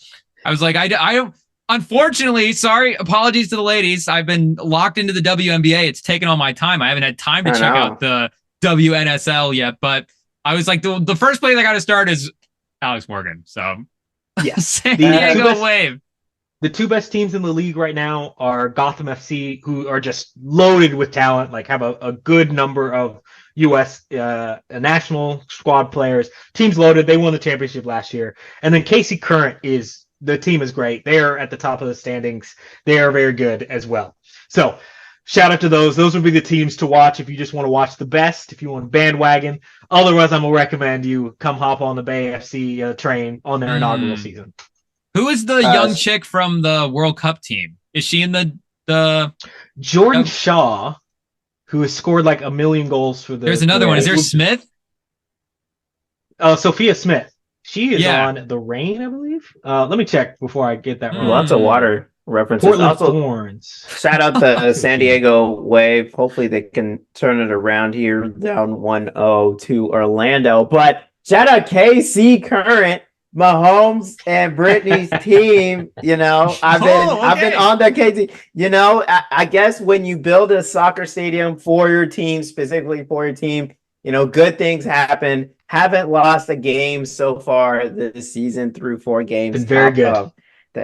S2: I was like, I unfortunately, sorry, apologies to the ladies. I've been locked into the WNBA. It's taken all my time. I haven't had time to check out the WNSL yet, but I was like, the first place I got to start is Alex Morgan. So,
S3: yes,
S2: San Diego Wave.
S3: The 2 best teams in the league right now are Gotham FC, who are just loaded with talent, like have a good number of U.S. National squad players. Team's loaded. They won the championship last year. And then KC Current the team is great. They are at the top of the standings. They are very good as well. So shout out to those. Those would be the teams to watch if you just want to watch the best, if you want to bandwagon. Otherwise, I'm going to recommend you come hop on the Bay FC train on their inaugural season.
S2: Who is the young chick from the World Cup team? Is she in the
S3: Jordan Shaw, who has scored like 1 million goals for the...
S2: There's another one. Is there Smith?
S3: Sophia Smith. She is on the Reign, I believe. Let me check before I get that wrong.
S1: Lots of water. references.
S3: Portland
S1: Also,
S3: Thorns.
S1: shout out the San Diego Wave. Hopefully they can turn it around here, down 1-0 to Orlando. But shout out KC Current, Mahomes and Brittany's team. You know, I've been on the KC. You know, I guess when you build a soccer stadium for your team, specifically for your team, you know, good things happen. Haven't lost a game so far this season through 4 games.
S3: Been very good.
S1: Of the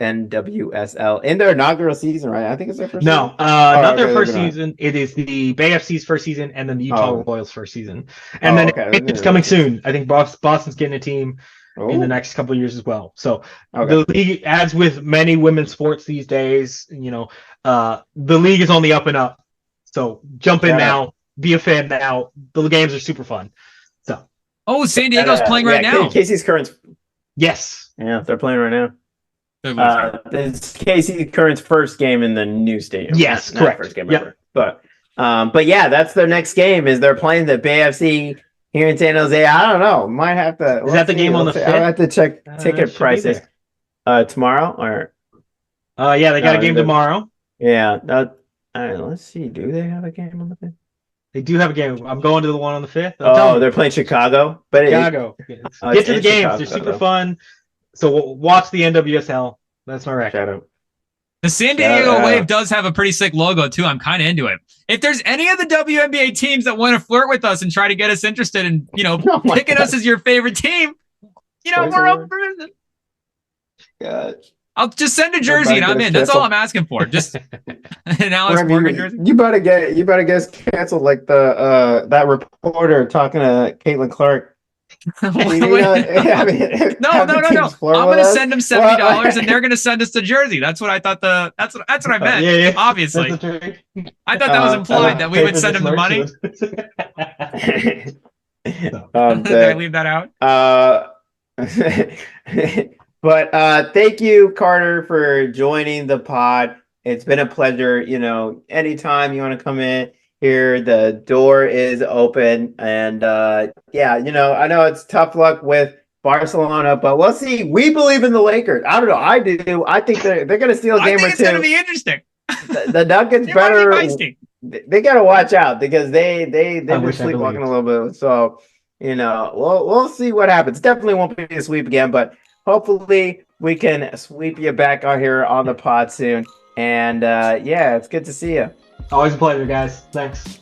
S1: NWSL in their inaugural season, right? I think it's their first
S3: No,
S1: season.
S3: not their first season. It is the Bay FC's first season and then the Utah Royals' first season. And then it's coming soon. I think Boston's getting a team in the next couple of years as well. So the league, as with many women's sports these days, you know, the league is on the up and up. So jump in now, be a fan now. The games are super fun. So
S2: San Diego's playing right now.
S1: Casey's Current's.
S3: Yes.
S1: Yeah, they're playing right now. It's Casey Current's first game in the new stadium.
S3: Yes,
S1: not
S3: correct.
S1: First game ever. But yeah, that's their next game. Is they're playing the Bay FC here in San Jose. I don't know. Might have to.
S3: Is that the game on the 5th?
S1: I'll have to check ticket prices. Tomorrow or?
S3: Yeah, they got a game tomorrow.
S1: Yeah. Let's see. Do they have a game on the 5th?
S3: They do have a game. I'm going to the one on the 5th.
S1: They're playing Chicago. But
S3: Chicago. Get to the games. Chicago, they're super fun. So watch the NWSL. That's my rec.
S1: Shout out.
S2: The San Diego Wave does have a pretty sick logo too. I'm kind of into it. If there's any of the WNBA teams that want to flirt with us and try to get us interested in, you know, picking us as your favorite team, you know, we're open for business.
S1: God.
S2: I'll just send a jersey and I'm in. That's all I'm asking for. Just an Alex Morgan jersey.
S1: You better get canceled like that reporter talking to Caitlin Clark.
S2: No. I'm gonna send them $70 and they're gonna send us the jersey. That's what I thought. That's what I meant.
S3: Yeah.
S2: Obviously, I thought that was implied that we would send them the money. Did I leave that out?
S1: But thank you, Carter, for joining the pod. It's been a pleasure. You know, anytime you want to come in here, the door is open. And yeah, you know, I know it's tough luck with Barcelona, but we'll see. We believe in the Lakers. I don't know. I do. I think they're going to steal a game or two.
S2: It's going to be interesting.
S1: The Nuggets better. They got to watch out because they've been sleepwalking a little bit. So, you know, we'll see what happens. Definitely won't be a sweep again, but hopefully we can sweep you back out here on the pod soon. And yeah, it's good to see you.
S3: Always a pleasure, guys. Thanks.